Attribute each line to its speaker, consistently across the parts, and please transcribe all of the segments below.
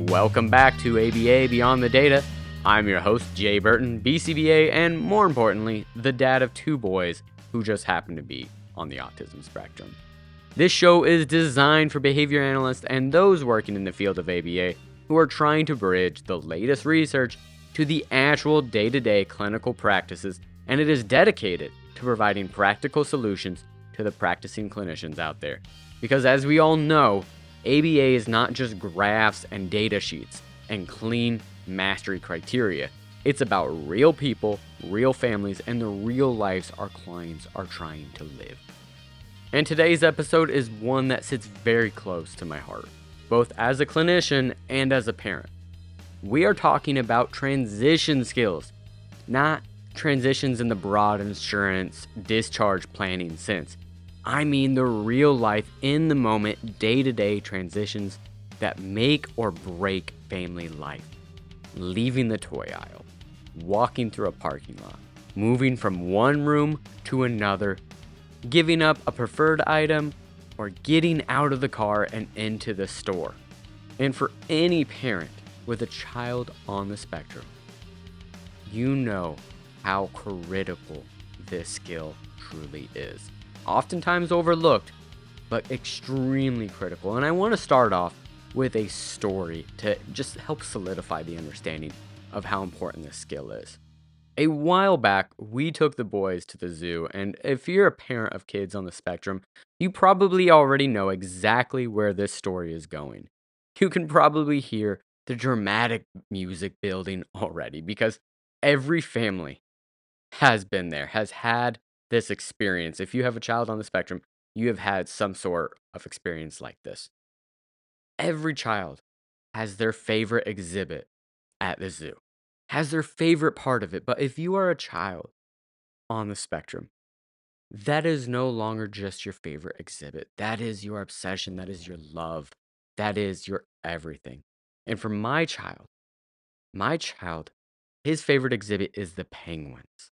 Speaker 1: Welcome back to ABA Beyond the Data. I'm your host, Jay Burton, BCBA, and more importantly, the dad of two boys who just happen to be on the autism spectrum. This show is designed for behavior analysts and those working in the field of ABA who are trying to bridge the latest research to the actual day-to-day clinical practices, and it is dedicated to providing practical solutions to the practicing clinicians out there. Because as we all know, ABA is not just graphs and data sheets and clean mastery criteria. It's about real people, real families, and the real lives our clients are trying to live. And today's episode is one that sits very close to my heart, both as a clinician and as a parent. We are talking about transition skills, not transitions in the broad insurance discharge planning sense. I mean the real life, in the moment, day-to-day transitions that make or break family life. Leaving the toy aisle, walking through a parking lot, moving from one room to another, giving up a preferred item, or getting out of the car and into the store. And for any parent with a child on the spectrum, you know how critical this skill truly is. Oftentimes overlooked, but extremely critical. And I want to start off with a story to just help solidify the understanding of how important this skill is. A while back, we took the boys to the zoo, and if you're a parent of kids on the spectrum, you probably already know exactly where this story is going. You can probably hear the dramatic music building already, because every family has been there, has had this experience. If you have a child on the spectrum, you have had some sort of experience like this. Every child has their favorite exhibit at the zoo, has their favorite part of it. But if you are a child on the spectrum, that is no longer just your favorite exhibit. That is your obsession. That is your love. That is your everything. And for my child, his favorite exhibit is the penguins.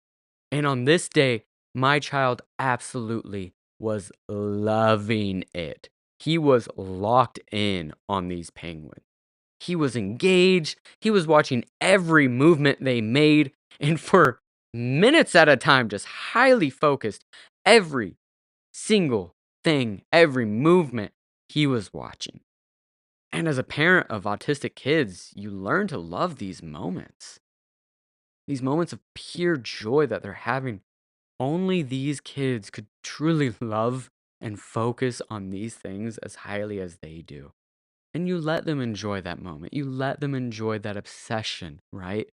Speaker 1: And on this day, my child absolutely was loving it. He was locked in on these penguins. He was engaged. He was watching every movement they made. And for minutes at a time, just highly focused, every single thing, every movement he was watching. And as a parent of autistic kids, you learn to love these moments of pure joy that they're having. Only these kids could truly love and focus on these things as highly as they do. And you let them enjoy that moment. You let them enjoy that obsession, right?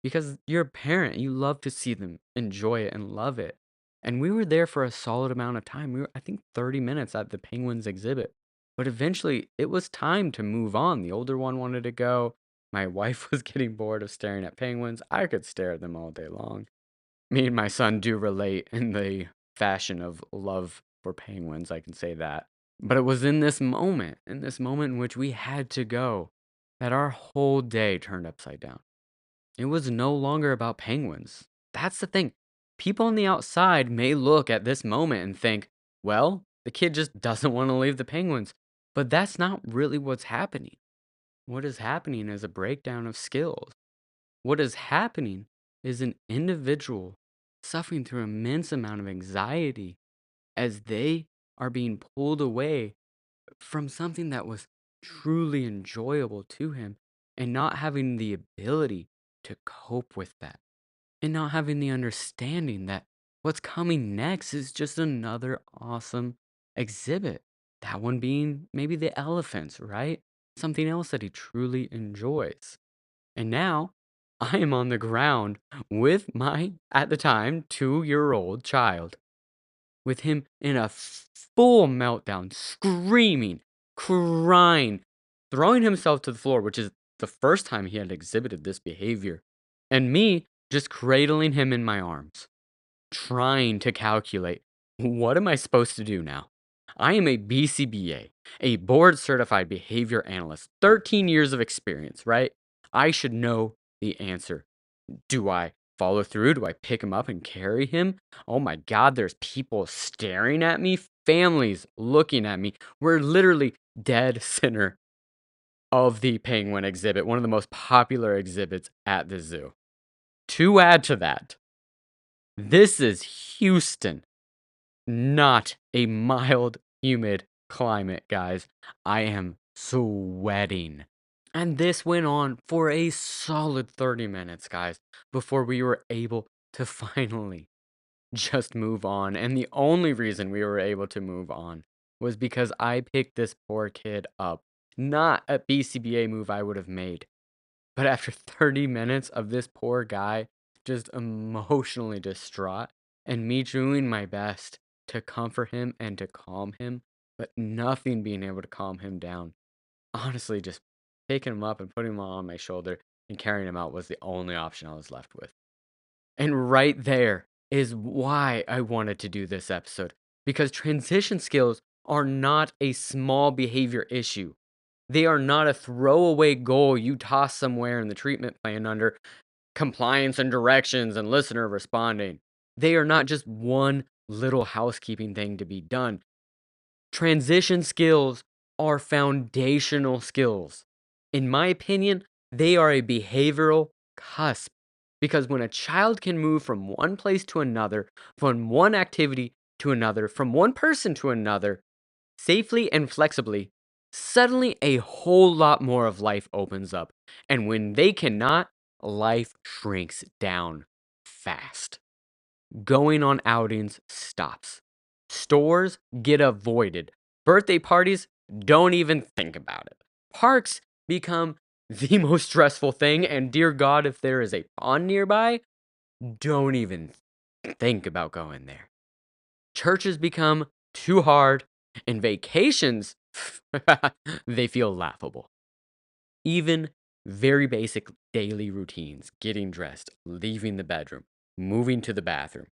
Speaker 1: Because you're a parent, you love to see them enjoy it and love it. And we were there for a solid amount of time. We were, I think, 30 minutes at the Penguins exhibit. But eventually, it was time to move on. The older one wanted to go. My wife was getting bored of staring at penguins. I could stare at them all day long. Me and my son do relate in the fashion of love for penguins, I can say that. But it was in this moment in which we had to go, that our whole day turned upside down. It was no longer about penguins. That's the thing. People on the outside may look at this moment and think, well, the kid just doesn't want to leave the penguins. But that's not really what's happening. What is happening is a breakdown of skills. What is happening is an individual suffering through an immense amount of anxiety as they are being pulled away from something that was truly enjoyable to him, and not having the ability to cope with that, and not having the understanding that what's coming next is just another awesome exhibit. That one being maybe the elephants, right? Something else that he truly enjoys. And now I am on the ground with my, at the time, 2-year-old child, with him in a full meltdown, screaming, crying, throwing himself to the floor, which is the first time he had exhibited this behavior, and me just cradling him in my arms, trying to calculate, what am I supposed to do now? I am a BCBA, a board certified behavior analyst, 13 years of experience, right? I should know the answer. Do I follow through? Do I pick him up and carry him? Oh my God, there's people staring at me, families looking at me. We're literally dead center of the penguin exhibit, one of the most popular exhibits at the zoo. To add to that, this is Houston, not a mild, humid climate, guys. I am sweating. And this went on for a solid 30 minutes, guys, before we were able to finally just move on. And the only reason we were able to move on was because I picked this poor kid up. Not a BCBA move I would have made, but after 30 minutes of this poor guy just emotionally distraught and me doing my best to comfort him and to calm him, but nothing being able to calm him down. Honestly, just picking him up and putting him on my shoulder and carrying him out was the only option I was left with. And right there is why I wanted to do this episode, because transition skills are not a small behavior issue. They are not a throwaway goal you toss somewhere in the treatment plan under compliance and directions and listener responding. They are not just one little housekeeping thing to be done. Transition skills are foundational skills. In my opinion, they are a behavioral cusp because when a child can move from one place to another, from one activity to another, from one person to another, safely and flexibly, suddenly a whole lot more of life opens up. And when they cannot, life shrinks down fast. Going on outings stops. Stores get avoided. Birthday parties, don't even think about it. Parks become the most stressful thing, and dear God, if there is a pond nearby, don't even think about going there. Churches become too hard, and vacations, they feel laughable. Even very basic daily routines, getting dressed, leaving the bedroom, moving to the bathroom,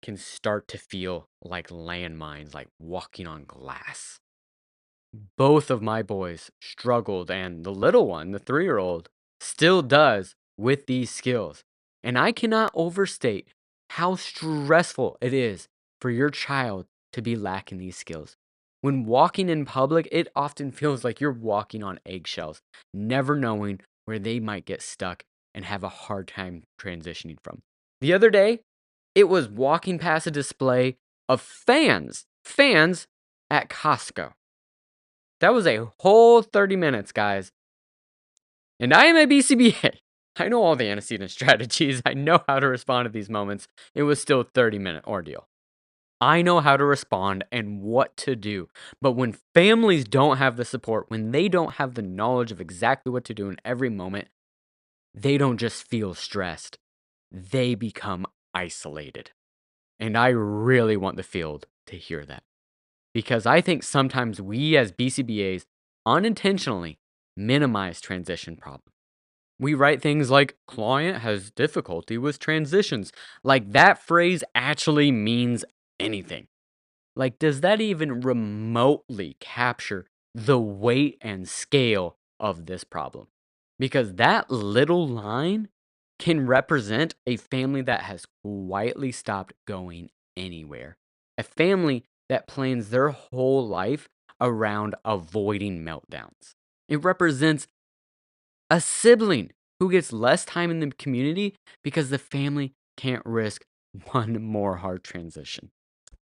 Speaker 1: can start to feel like landmines, like walking on glass. Both of my boys struggled, and the little one, the 3-year-old, still does with these skills. And I cannot overstate how stressful it is for your child to be lacking these skills. When walking in public, it often feels like you're walking on eggshells, never knowing where they might get stuck and have a hard time transitioning from. The other day, it was walking past a display of fans at Costco. That was a whole 30 minutes, guys. And I am a BCBA. I know all the antecedent strategies. I know how to respond to these moments. It was still a 30-minute ordeal. I know how to respond and what to do. But when families don't have the support, when they don't have the knowledge of exactly what to do in every moment, they don't just feel stressed. They become isolated. And I really want the field to hear that. Because I think sometimes we as BCBAs unintentionally minimize transition problems. We write things like, client has difficulty with transitions, like that phrase actually means anything. Like, does that even remotely capture the weight and scale of this problem? Because that little line can represent a family that has quietly stopped going anywhere. A family that plans their whole life around avoiding meltdowns. It represents a sibling who gets less time in the community because the family can't risk one more hard transition.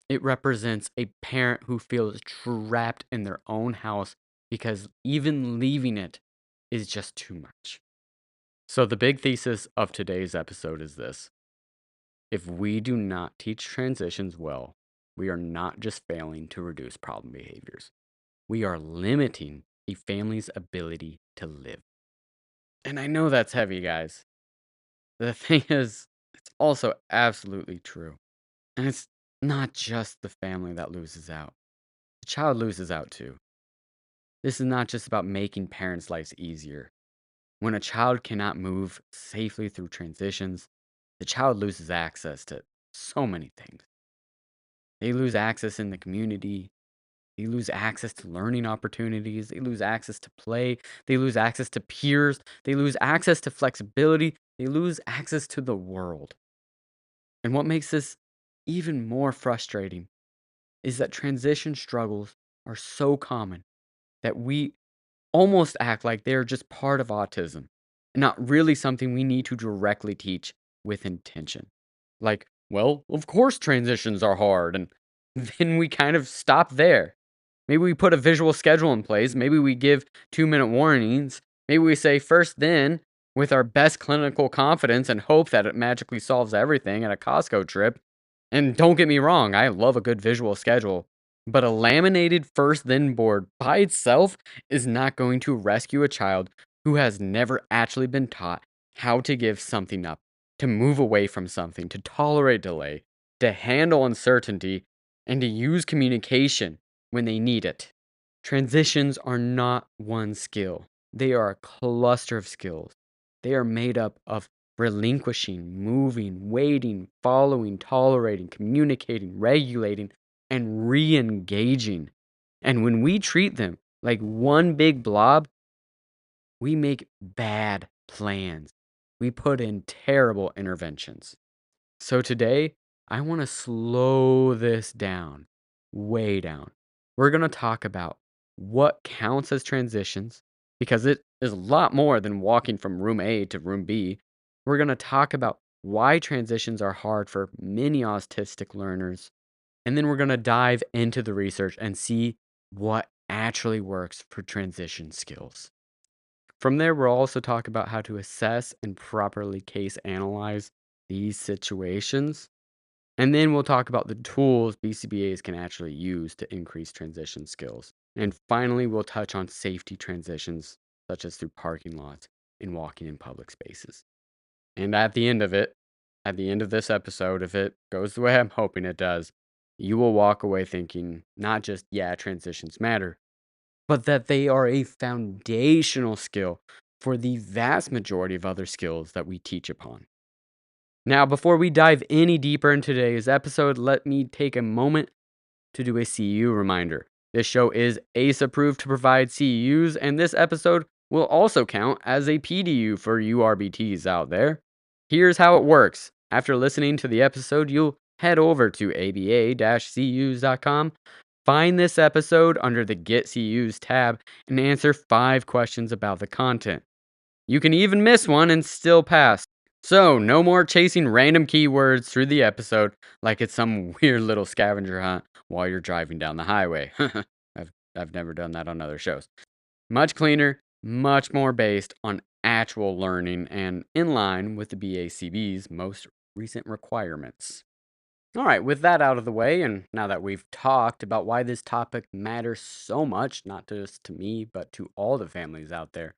Speaker 1: It represents a parent who feels trapped in their own house because even leaving it is just too much. So, the big thesis of today's episode is this: if we do not teach transitions well, we are not just failing to reduce problem behaviors, we are limiting a family's ability to live. And I know that's heavy, guys. The thing is, it's also absolutely true. And it's not just the family that loses out, the child loses out too. This is not just about making parents' lives easier. When a child cannot move safely through transitions, the child loses access to so many things. They lose access in the community. They lose access to learning opportunities. They lose access to play. They lose access to peers. They lose access to flexibility. They lose access to the world. And what makes this even more frustrating is that transition struggles are so common that we almost act like they're just part of autism, not really something we need to directly teach with intention. Like, well, of course transitions are hard, and then we kind of stop there. Maybe we put a visual schedule in place, maybe we give 2-minute warnings, maybe we say first then with our best clinical confidence and hope that it magically solves everything at a Costco trip. And don't get me wrong, I love a good visual schedule, but a laminated first then board by itself is not going to rescue a child who has never actually been taught how to give something up, to move away from something, to tolerate delay, to handle uncertainty, and to use communication when they need it. Transitions are not one skill, they are a cluster of skills. They are made up of relinquishing, moving, waiting, following, tolerating, communicating, regulating, and re engaging. And when we treat them like one big blob, we make bad plans. We put in terrible interventions. So today, I want to slow this down, way down. We're going to talk about what counts as transitions, because it is a lot more than walking from room A to room B. We're going to talk about why transitions are hard for many autistic learners. And then we're going to dive into the research and see what actually works for transition skills. From there, we'll also talk about how to assess and properly case analyze these situations. And then we'll talk about the tools BCBAs can actually use to increase transition skills. And finally, we'll touch on safety transitions, such as through parking lots and walking in public spaces. And at the end of this episode, if it goes the way I'm hoping it does, you will walk away thinking not just, yeah, transitions matter, but that they are a foundational skill for the vast majority of other skills that we teach upon. Now, before we dive any deeper in today's episode, let me take a moment to do a CEU reminder. This show is ACE approved to provide CEUs, and this episode will also count as a PDU for you RBTs out there. Here's how it works. After listening to the episode, you'll head over to aba-ceus.com, find this episode under the Get CEUs tab, and answer 5 questions about the content. You can even miss one and still pass. So, no more chasing random keywords through the episode like it's some weird little scavenger hunt while you're driving down the highway. I've never done that on other shows. Much cleaner, much more based on actual learning and in line with the BACB's most recent requirements. All right, with that out of the way, and now that we've talked about why this topic matters so much, not just to me, but to all the families out there,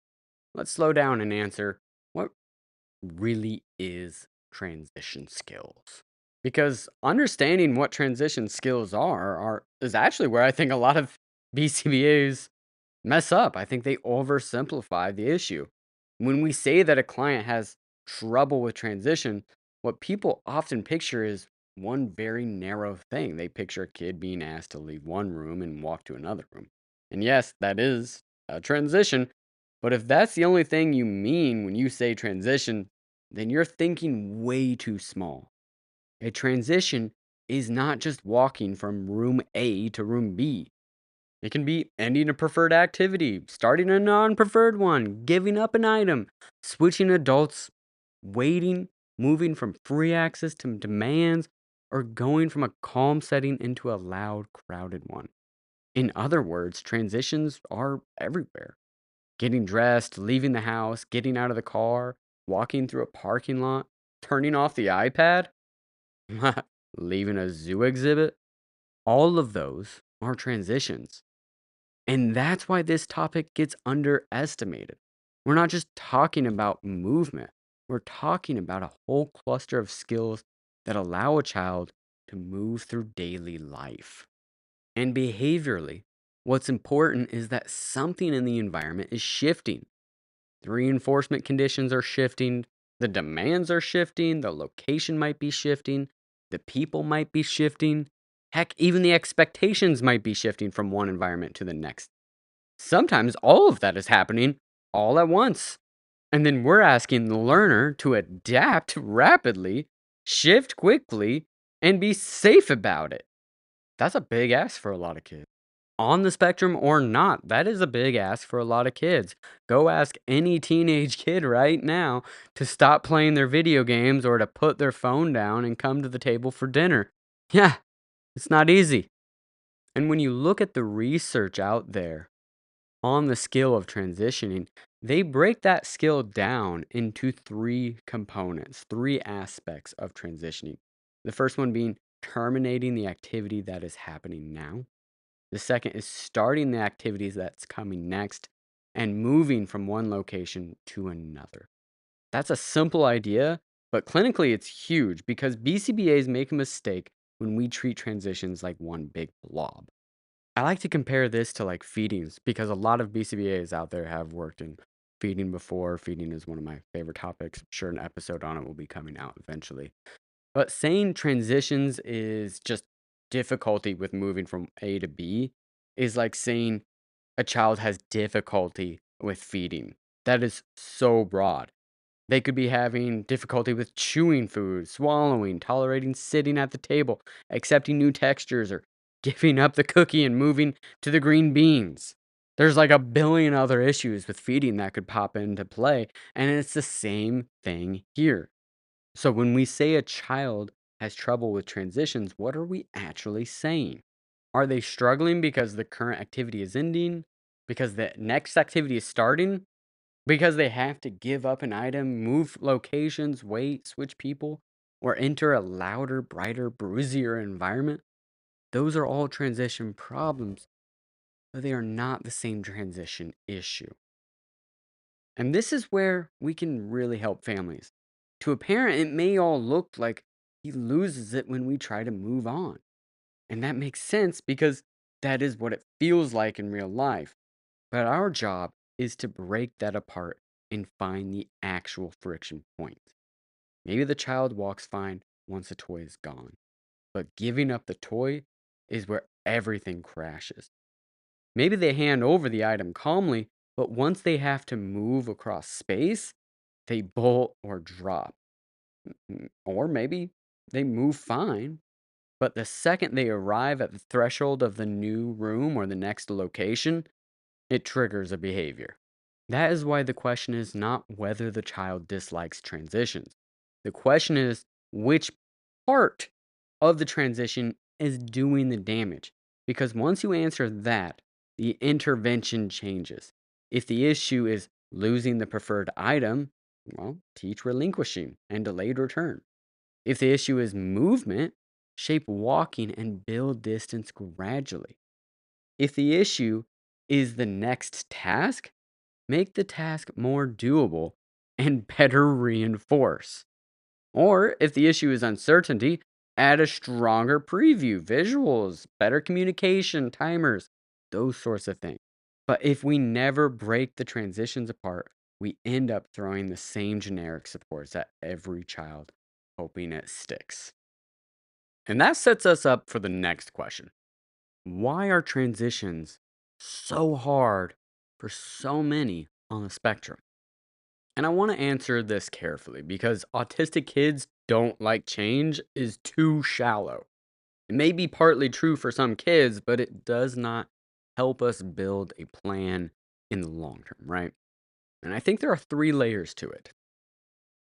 Speaker 1: let's slow down and answer what really is transition skills. Because understanding what transition skills are is actually where I think a lot of BCBAs mess up. I think they oversimplify the issue. When we say that a client has trouble with transition, what people often picture is one very narrow thing. They picture a kid being asked to leave one room and walk to another room. And yes, that is a transition. But if that's the only thing you mean when you say transition, then you're thinking way too small. A transition is not just walking from room A to room B. It can be ending a preferred activity, starting a non preferred one, giving up an item, switching adults, waiting, moving from free access to demands, or going from a calm setting into a loud, crowded one. In other words, transitions are everywhere. Getting dressed, leaving the house, getting out of the car, walking through a parking lot, turning off the iPad, leaving a zoo exhibit. All of those are transitions. And that's why this topic gets underestimated. We're not just talking about movement, we're talking about a whole cluster of skills that allow a child to move through daily life. And behaviorally, what's important is that something in the environment is shifting. The reinforcement conditions are shifting, the demands are shifting, the location might be shifting, the people might be shifting. Heck, even the expectations might be shifting from one environment to the next. Sometimes all of that is happening all at once. And then we're asking the learner to adapt rapidly, shift quickly, and be safe about it. That's a big ask for a lot of kids. on the spectrum or not. That is a big ask for a lot of kids. Go ask any teenage kid right now to stop playing their video games or to put their phone down and come to the table for dinner. Yeah, it's not easy. And when you look at the research out there on the skill of transitioning, they break that skill down into three components, three aspects of transitioning. The first one being terminating the activity that is happening now. The second is starting the activities that's coming next and moving from one location to another. That's a simple idea, but clinically it's huge because BCBAs make a mistake when we treat transitions like one big blob. I like to compare this to like feedings because a lot of BCBAs out there have worked in feeding before. Feeding is one of my favorite topics. I'm sure an episode on it will be coming out eventually. But saying transitions is just difficulty with moving from A to B is like saying a child has difficulty with feeding. That is so broad. They could be having difficulty with chewing food, swallowing, tolerating sitting at the table, accepting new textures, or giving up the cookie and moving to the green beans. There's like a billion other issues with feeding that could pop into play, and it's the same thing here. So when we say a child has trouble with transitions, what are we actually saying? Are they struggling because the current activity is ending? Because the next activity is starting? Because they have to give up an item, move locations, wait, switch people, or enter a louder, brighter, bruisier environment? Those are all transition problems, but they are not the same transition issue. And this is where we can really help families. To a parent, it may all look like he loses it when we try to move on. And that makes sense because that is what it feels like in real life. But our job is to break that apart and find the actual friction point. Maybe the child walks fine once the toy is gone, but giving up the toy is where everything crashes. Maybe they hand over the item calmly, but once they have to move across space, they bolt or drop. Or maybe they move fine, but the second they arrive at the threshold of the new room or the next location, it triggers a behavior. That is why the question is not whether the child dislikes transitions. The question is which part of the transition is doing the damage. Because once you answer that, the intervention changes. If the issue is losing the preferred item, well, teach relinquishing and delayed return. If the issue is movement, shape walking and build distance gradually. If the issue is the next task, make the task more doable and better reinforce. Or if the issue is uncertainty, add a stronger preview, visuals, better communication, timers, those sorts of things. But if we never break the transitions apart, we end up throwing the same generic supports at every child, hoping it sticks. And that sets us up for the next question. Why are transitions so hard for so many on the spectrum? And I want to answer this carefully because autistic kids don't like change is too shallow. It may be partly true for some kids, but it does not help us build a plan in the long term, right? And I think there are three layers to it.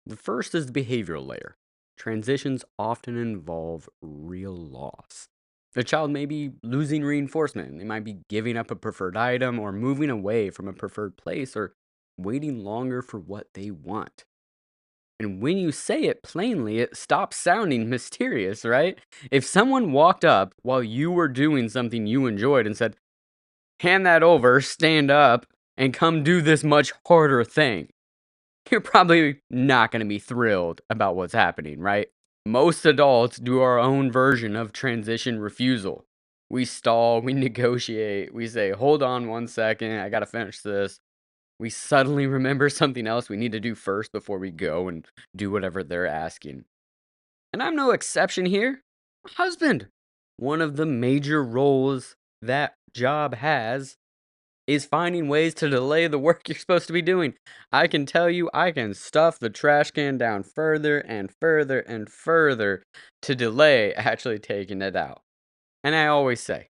Speaker 1: The first is the behavioral layer. Transitions often involve real loss. The child may be losing reinforcement. They might be giving up a preferred item or moving away from a preferred place or waiting longer for what they want. And when you say it plainly, it stops sounding mysterious, right? If someone walked up while you were doing something you enjoyed and said, hand that over, stand up, and come do this much harder thing, you're probably not going to be thrilled about what's happening, right? Most adults do our own version of transition refusal. We stall, we negotiate, we say, hold on 1 second, I got to finish this. We suddenly remember something else we need to do first before we go and do whatever they're asking. And I'm no exception here. Husband. One of the major roles that job has is finding ways to delay the work you're supposed to be doing. I can tell you, I can stuff the trash can down further and further and further to delay actually taking it out. And I always say,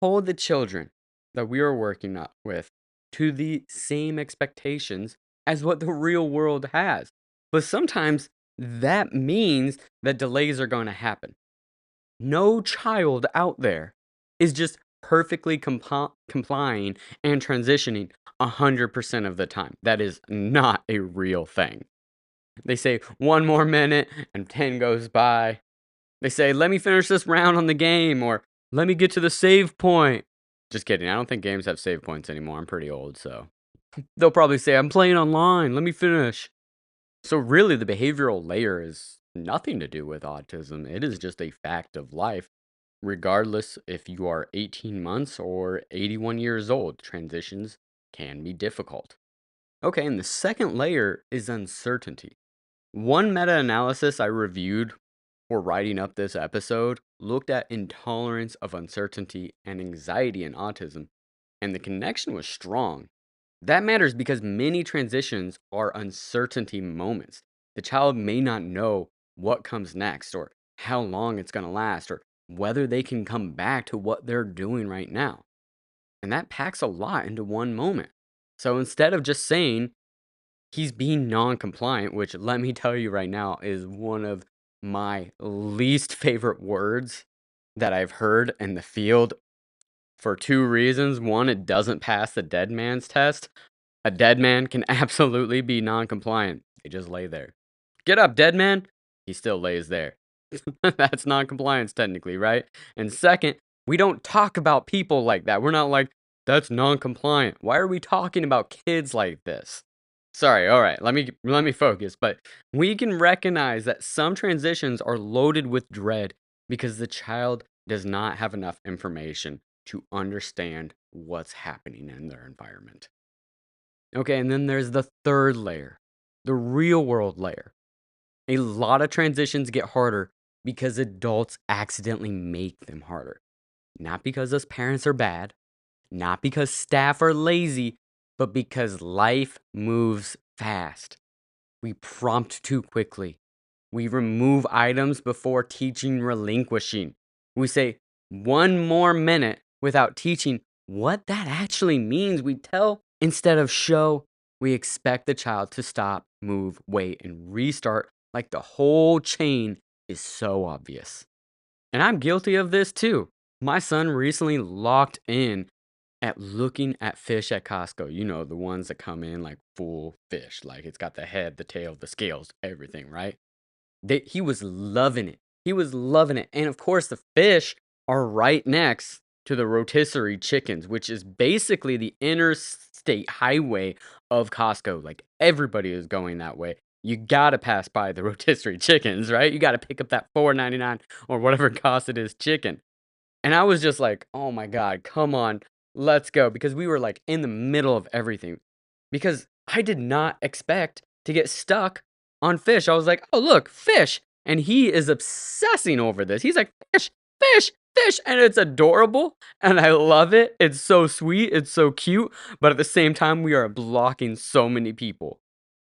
Speaker 1: hold the children that we are working with to the same expectations as what the real world has. But sometimes that means that delays are going to happen. No child out there is just perfectly complying and transitioning 100% of the time. That is not a real thing. They say 1 more minute and 10 goes by. They say, let me finish this round on the game, or let me get to the save point. Just kidding. I don't think games have save points anymore. I'm pretty old, so they'll probably say, I'm playing online. Let me finish. So, really, the behavioral layer is nothing to do with autism. It is just a fact of life, regardless if you are 18 months or 81 years old. Transitions can be difficult. Okay, and the second layer is uncertainty. One meta analysis I reviewed for writing up this episode looked at intolerance of uncertainty and anxiety in autism, and the connection was strong. That matters because many transitions are uncertainty moments. The child may not know what comes next, or how long it's going to last, or whether they can come back to what they're doing right now. And that packs a lot into one moment. So instead of just saying, he's being non-compliant, which let me tell you right now is one of my least favorite words that I've heard in the field for two reasons. One, it doesn't pass the dead man's test. A dead man can absolutely be non-compliant. They just lay there. Get up, dead man. He still lays there. That's non-compliance technically, right? And second, we don't talk about people like that. We're not like, that's non-compliant. Why are we talking about kids like this? Sorry, all right, let me focus. But we can recognize that some transitions are loaded with dread because the child does not have enough information to understand what's happening in their environment. Okay, and then there's the third layer, the real world layer. A lot of transitions get harder because adults accidentally make them harder. Not because us parents are bad, not because staff are lazy, but because life moves fast. We prompt too quickly. We remove items before teaching relinquishing. We say 1 more minute without teaching what that actually means. We tell instead of show. We expect the child to stop, move, wait, and restart like the whole chain is so obvious. And I'm guilty of this too. My son recently locked in at looking at fish at Costco. You know, the ones that come in like full fish, like it's got the head, the tail, the scales, everything, right? He was loving it. He was loving it. And of course, the fish are right next to the rotisserie chickens, which is basically the interstate highway of Costco. Like everybody is going that way. You gotta pass by the rotisserie chickens, right? You gotta pick up that $4.99 or whatever cost it is chicken. And I was just like, "Oh my god, come on, let's go," because we were, like, in the middle of everything. Because I did not expect to get stuck on fish. I was like, "Oh, look, fish," and he is obsessing over this. He's like, "Fish, fish, fish," and it's adorable, and I love it. It's so sweet, it's so cute, but at the same time, we are blocking so many people.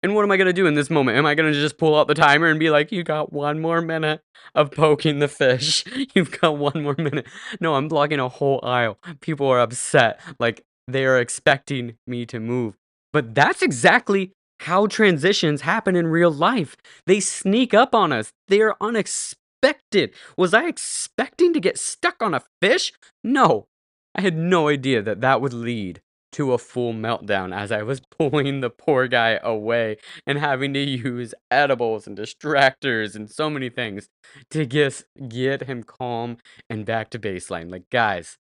Speaker 1: And what am I gonna do in this moment? Am I gonna just pull out the timer and be like, "You got 1 more minute of poking the fish. You've got 1 more minute." No, I'm blocking a whole aisle. People are upset, like, they are expecting me to move. But that's exactly how transitions happen in real life. They sneak up on us. They are unexpected. Was I expecting to get stuck on a fish? No. I had no idea that that would lead to a full meltdown as I was pulling the poor guy away and having to use edibles and distractors and so many things to get him calm and back to baseline. Like, guys,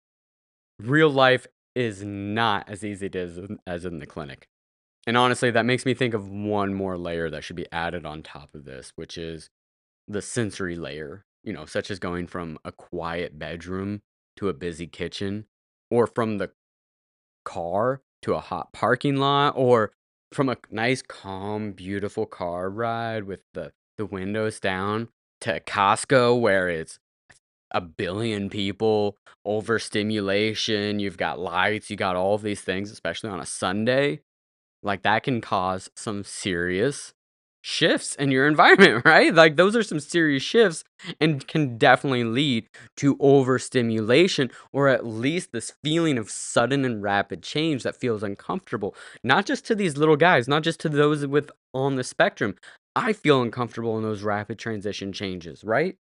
Speaker 1: real life is not as easy as in the clinic. And honestly, that makes me think of one more layer that should be added on top of this, which is the sensory layer, such as going from a quiet bedroom to a busy kitchen, or from the car to a hot parking lot, or from a nice, calm, beautiful car ride with the windows down to Costco where it's a billion people, overstimulation, you've got lights, you got all of these things, especially on a Sunday. Like that can cause some serious shifts in your environment, right? Like those are some serious shifts and can definitely lead to overstimulation or at least this feeling of sudden and rapid change that feels uncomfortable. Not just to these little guys, not just to those with on the spectrum. I feel uncomfortable in those rapid transition changes, right?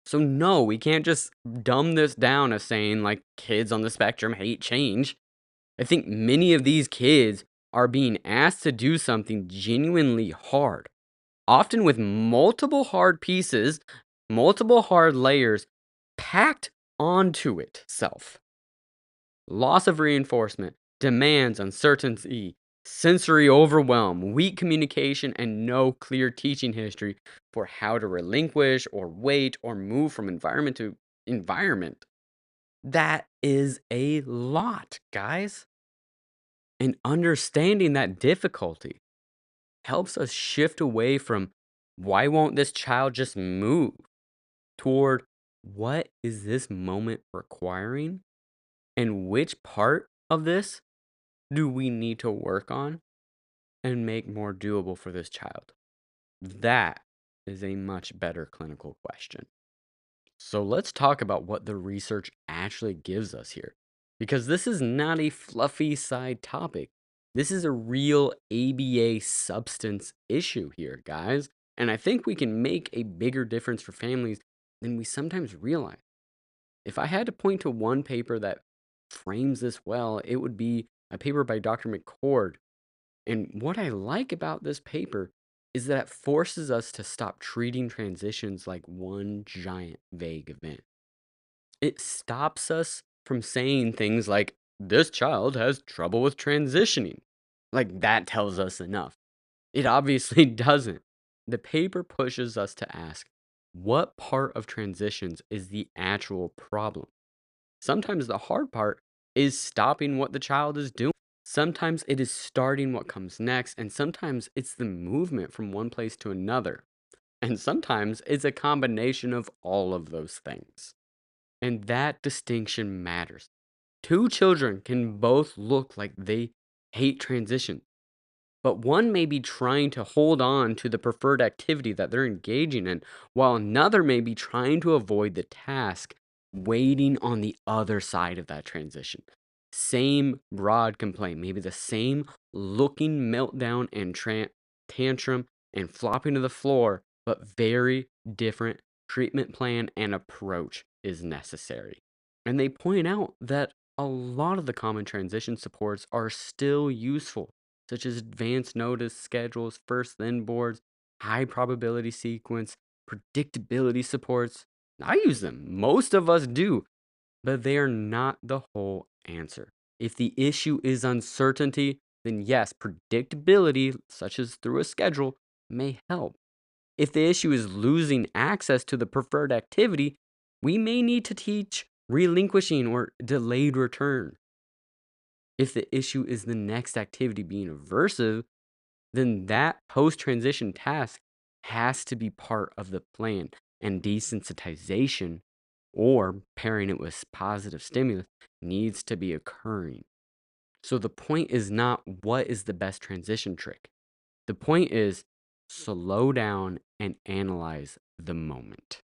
Speaker 1: So no, we can't just dumb this down as saying like kids on the spectrum hate change. I think many of these kids are being asked to do something genuinely hard, often with multiple hard pieces, multiple hard layers packed onto itself. Loss of reinforcement, demands uncertainty, sensory overwhelm, weak communication, and no clear teaching history for how to relinquish or wait or move from environment to environment. That is a lot, guys. And understanding that difficulty helps us shift away from why won't this child just move toward what is this moment requiring and which part of this do we need to work on and make more doable for this child? That is a much better clinical question. So let's talk about what the research actually gives us here. Because this is not a fluffy side topic. This is a real ABA substance issue here, guys. And I think we can make a bigger difference for families than we sometimes realize. If I had to point to one paper that frames this well, it would be a paper by Dr. McCord. And what I like about this paper is that it forces us to stop treating transitions like one giant vague event. It stops us from saying things like, this child has trouble with transitioning. Like that tells us enough. It obviously doesn't. The paper pushes us to ask, what part of transitions is the actual problem? Sometimes the hard part is stopping what the child is doing. Sometimes it is starting what comes next, and sometimes it's the movement from one place to another. And sometimes it's a combination of all of those things. And that distinction matters. Two children can both look like they hate transition, but one may be trying to hold on to the preferred activity that they're engaging in, while another may be trying to avoid the task waiting on the other side of that transition. Same broad complaint, maybe the same looking meltdown and tantrum and flopping to the floor, but very different treatment plan and approach is necessary. And they point out that a lot of the common transition supports are still useful, such as advanced notice schedules, first then boards, high probability sequence, predictability supports. I use them. Most of us do, but they are not the whole answer. If the issue is uncertainty, then yes, predictability, such as through a schedule, may help. If the issue is losing access to the preferred activity, we may need to teach relinquishing or delayed return. If the issue is the next activity being aversive, then that post transition task has to be part of the plan, and desensitization or pairing it with positive stimulus needs to be occurring. So the point is not what is the best transition trick. The point is slow down and analyze the moment.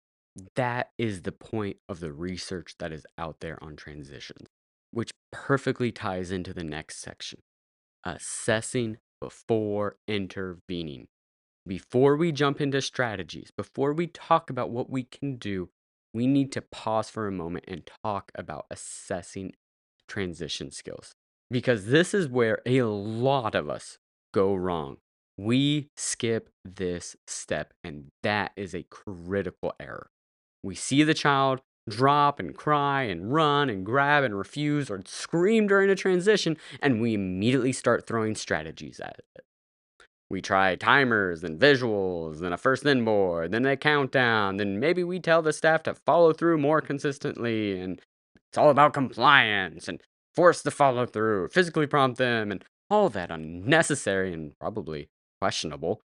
Speaker 1: That is the point of the research that is out there on transitions, which perfectly ties into the next section, assessing before intervening. Before we jump into strategies, before we talk about what we can do, we need to pause for a moment and talk about assessing transition skills. Because this is where a lot of us go wrong. We skip this step, and that is a critical error. We see the child drop and cry and run and grab and refuse or scream during a transition, and we immediately start throwing strategies at it. We try timers, then visuals, then a first then board, then a countdown, then maybe we tell the staff to follow through more consistently, and it's all about compliance and force the follow through, physically prompt them, and all that unnecessary and probably questionable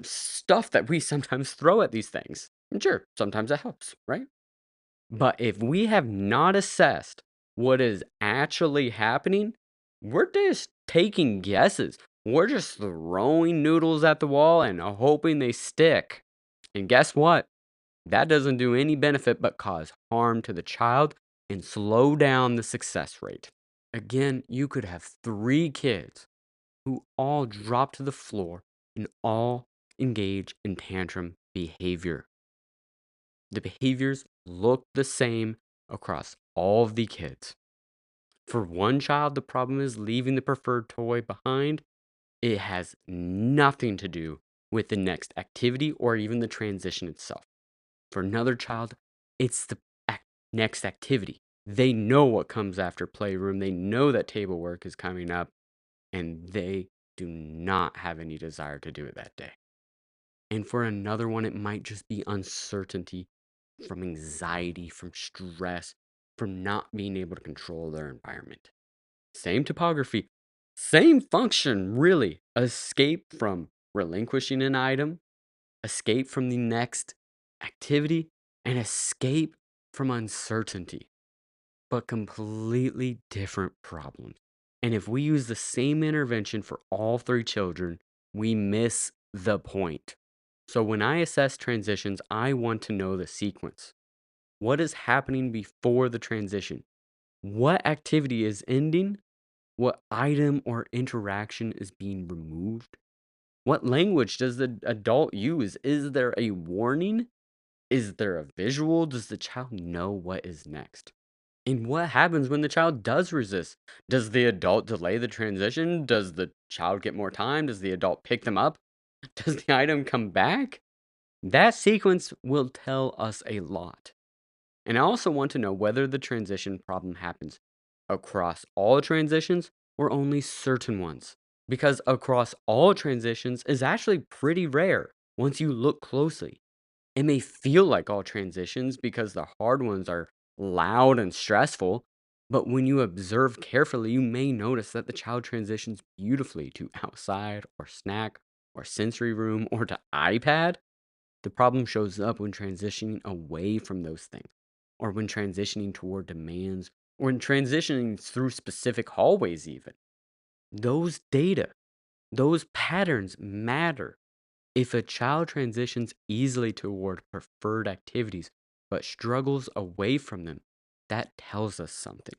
Speaker 1: stuff that we sometimes throw at these things. And sure, sometimes it helps, right? But if we have not assessed what is actually happening, we're just taking guesses. We're just throwing noodles at the wall and hoping they stick. And guess what? That doesn't do any benefit but cause harm to the child and slow down the success rate. Again, you could have three kids who all drop to the floor and all engage in tantrum behavior. The behaviors look the same across all of the kids. For one child, the problem is leaving the preferred toy behind. It has nothing to do with the next activity or even the transition itself. For another child, it's the next activity. They know what comes after playroom. They know that table work is coming up, and they do not have any desire to do it that day. And for another one, it might just be uncertainty from anxiety, from stress, from not being able to control their environment. Same topography, same function, really. Escape from relinquishing an item, escape from the next activity, and escape from uncertainty, but completely different problems. And if we use the same intervention for all three children, we miss the point. So when I assess transitions, I want to know the sequence. What is happening before the transition? What activity is ending? What item or interaction is being removed? What language does the adult use? Is there a warning? Is there a visual? Does the child know what is next? And what happens when the child does resist? Does the adult delay the transition? Does the child get more time? Does the adult pick them up? Does the item come back? That sequence will tell us a lot. And I also want to know whether the transition problem happens across all transitions or only certain ones. Because across all transitions is actually pretty rare once you look closely. It may feel like all transitions because the hard ones are loud and stressful, but when you observe carefully, you may notice that the child transitions beautifully to outside or snack or sensory room or to iPad. The problem shows up when transitioning away from those things, or when transitioning toward demands, or when transitioning through specific hallways, even. Those data, those patterns matter. If a child transitions easily toward preferred activities but struggles away from them, that tells us something.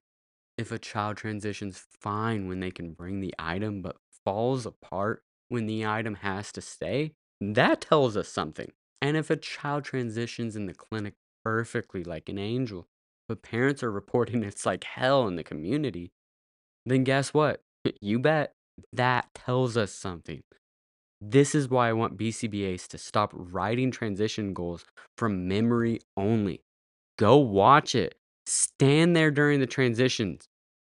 Speaker 1: If a child transitions fine when they can bring the item but falls apart when the item has to stay, that tells us something. And if a child transitions in the clinic perfectly like an angel, but parents are reporting it's like hell in the community, then guess what? You bet that tells us something. This is why I want BCBAs to stop writing transition goals from memory only. Go watch it. Stand there during the transitions.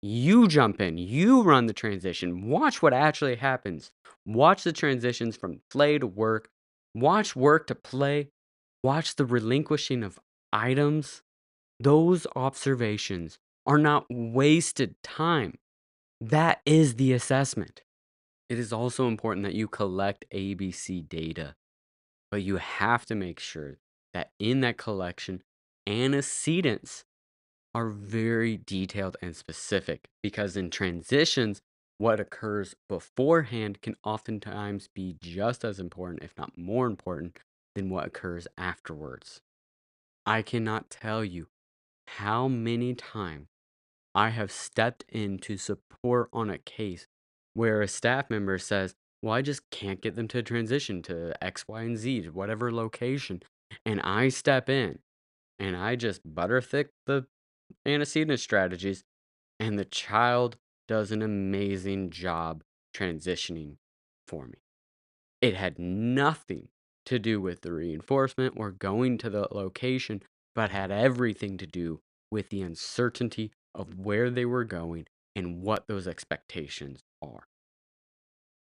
Speaker 1: You jump in, you run the transition. Watch what actually happens. Watch the transitions from play to work. Watch work to play. Watch the relinquishing of items. Those observations are not wasted time. That is the assessment. It is also important that you collect ABC data, but you have to make sure that in that collection, antecedents are very detailed and specific because in transitions, what occurs beforehand can oftentimes be just as important, if not more important, than what occurs afterwards. I cannot tell you how many times I have stepped in to support on a case where a staff member says, well, I just can't get them to transition to X, Y, and Z, to whatever location. And I step in and I just butter thick the antecedent strategies, and the child does an amazing job transitioning for me. It had nothing to do with the reinforcement or going to the location, but had everything to do with the uncertainty of where they were going and what those expectations are.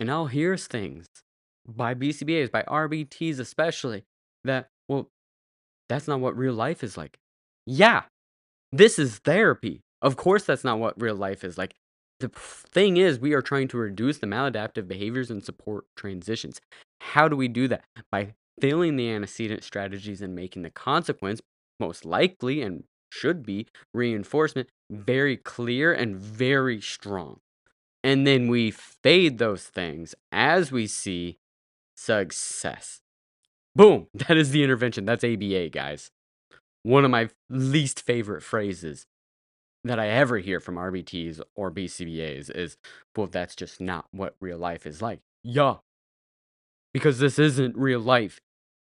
Speaker 1: And I'll hear things by BCBAs, by RBTs especially, that, well, that's not what real life is like. Yeah, this is therapy. Of course, that's not what real life is like. The thing is, we are trying to reduce the maladaptive behaviors and support transitions. How do we do that? By failing the antecedent strategies and making the consequence, most likely and should be reinforcement, very clear and very strong. And then we fade those things as we see success. Boom! That is the intervention. That's ABA, guys. One of my least favorite phrases that I ever hear from RBTs or BCBAs is, well, that's just not what real life is like. Yeah, because this isn't real life.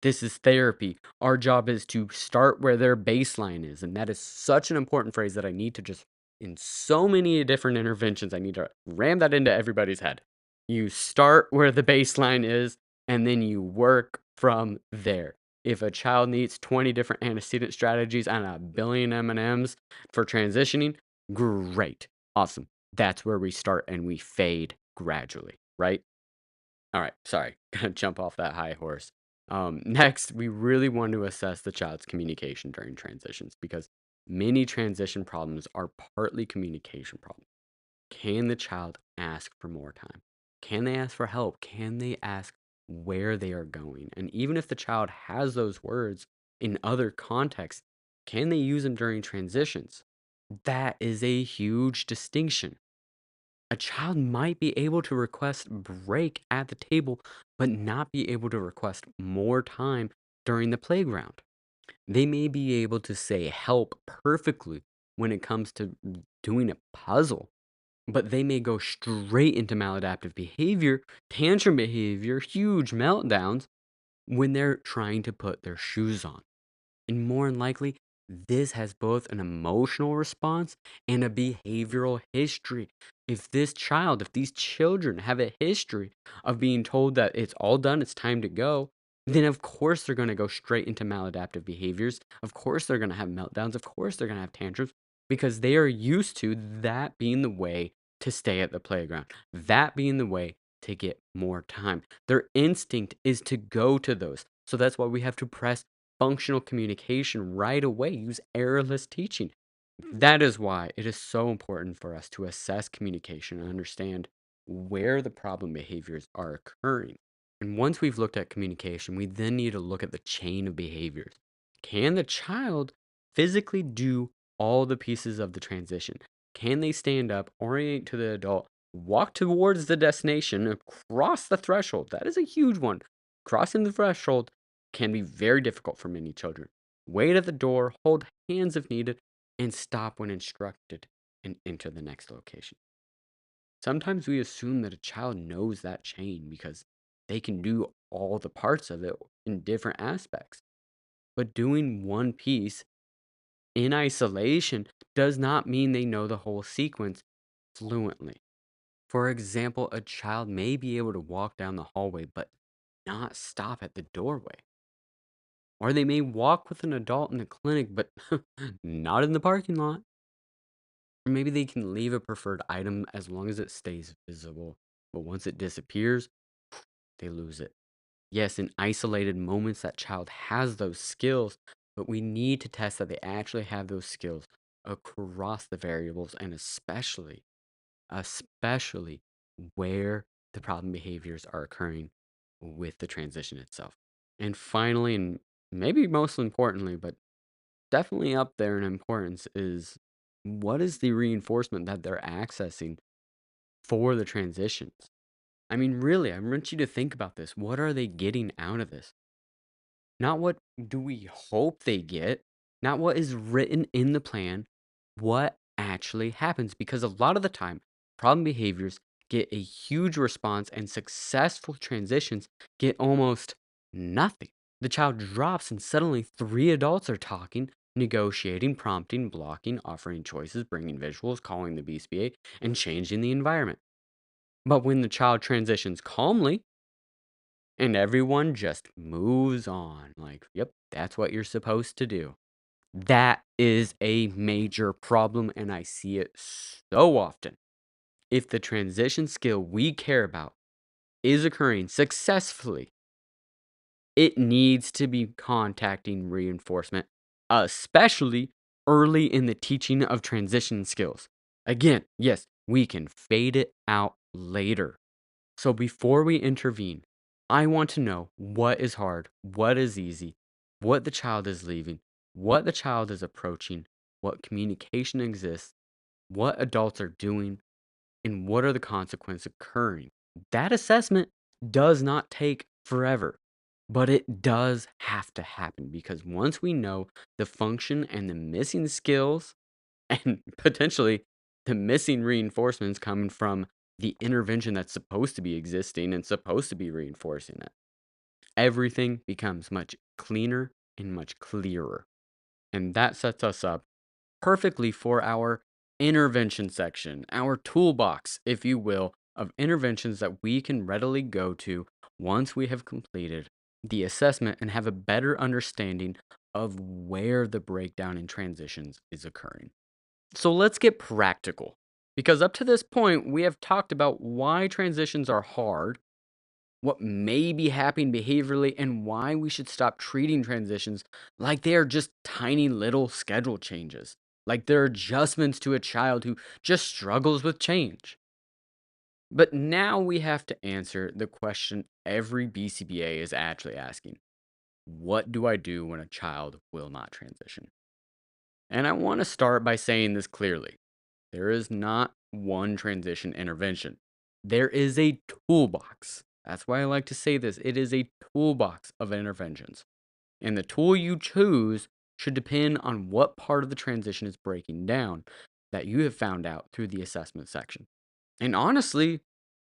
Speaker 1: This is therapy. Our job is to start where their baseline is. And that is such an important phrase that I need to just, in so many different interventions, I need to ram that into everybody's head. You start where the baseline is, and then you work from there. If a child needs 20 different antecedent strategies and a billion M&Ms for transitioning, great. Awesome. That's where we start and we fade gradually, right? All right, sorry, gonna jump off that high horse. Next, we really want to assess the child's communication during transitions because many transition problems are partly communication problems. Can the child ask for more time? Can they ask for help? Can they ask where they are going? And even if the child has those words in other contexts, can they use them during transitions? That is a huge distinction. A child might be able to request break at the table, but not be able to request more time during the playground. They may be able to say help perfectly when it comes to doing a puzzle, but they may go straight into maladaptive behavior, tantrum behavior, huge meltdowns when they're trying to put their shoes on. And more than likely, this has both an emotional response and a behavioral history. If these children have a history of being told that it's all done, it's time to go, then of course they're going to go straight into maladaptive behaviors. Of course they're going to have meltdowns. Of course they're going to have tantrums because they are used to that being the way to stay at the playground, that being the way to get more time. Their instinct is to go to those. So that's why we have to press functional communication right away. Use errorless teaching. That is why it is so important for us to assess communication and understand where the problem behaviors are occurring. And once we've looked at communication, we then need to look at the chain of behaviors. Can the child physically do all the pieces of the transition? Can they stand up, orient to the adult, walk towards the destination, across the threshold? That is a huge one. Crossing the threshold can be very difficult for many children. Wait at the door, hold hands if needed, and stop when instructed and enter the next location. Sometimes we assume that a child knows that chain because they can do all the parts of it in different aspects. But doing one piece in isolation does not mean they know the whole sequence fluently. For example, a child may be able to walk down the hallway but not stop at the doorway. Or they may walk with an adult in the clinic but not in the parking lot. Or maybe they can leave a preferred item as long as it stays visible, but once it disappears, they lose it. Yes, in isolated moments, that child has those skills, but we need to test that they actually have those skills across the variables and especially where the problem behaviors are occurring with the transition itself. And finally, and maybe most importantly, but definitely up there in importance, is what is the reinforcement that they're accessing for the transitions? I mean, really, I want you to think about this. What are they getting out of this? Not what do we hope they get, not what is written in the plan, what actually happens. Because a lot of the time, problem behaviors get a huge response and successful transitions get almost nothing. The child drops and suddenly three adults are talking, negotiating, prompting, blocking, offering choices, bringing visuals, calling the BCBA, and changing the environment. But when the child transitions calmly, and everyone just moves on. Like, yep, that's what you're supposed to do. That is a major problem, and I see it so often. If the transition skill we care about is occurring successfully, it needs to be contacting reinforcement, especially early in the teaching of transition skills. Again, yes, we can fade it out later. So before we intervene, I want to know what is hard, what is easy, what the child is leaving, what the child is approaching, what communication exists, what adults are doing, and what are the consequences occurring. That assessment does not take forever, but it does have to happen because once we know the function and the missing skills and potentially the missing reinforcements coming from the intervention that's supposed to be existing and supposed to be reinforcing it, everything becomes much cleaner and much clearer. And that sets us up perfectly for our intervention section, our toolbox, if you will, of interventions that we can readily go to once we have completed the assessment and have a better understanding of where the breakdown in transitions is occurring. So let's get practical. Because up to this point, we have talked about why transitions are hard, what may be happening behaviorally, and why we should stop treating transitions like they are just tiny little schedule changes, like they're adjustments to a child who just struggles with change. But now we have to answer the question every BCBA is actually asking: what do I do when a child will not transition? And I want to start by saying this clearly: there is not one transition intervention. There is a toolbox. That's why I like to say this. It is a toolbox of interventions. And the tool you choose should depend on what part of the transition is breaking down that you have found out through the assessment section. And honestly,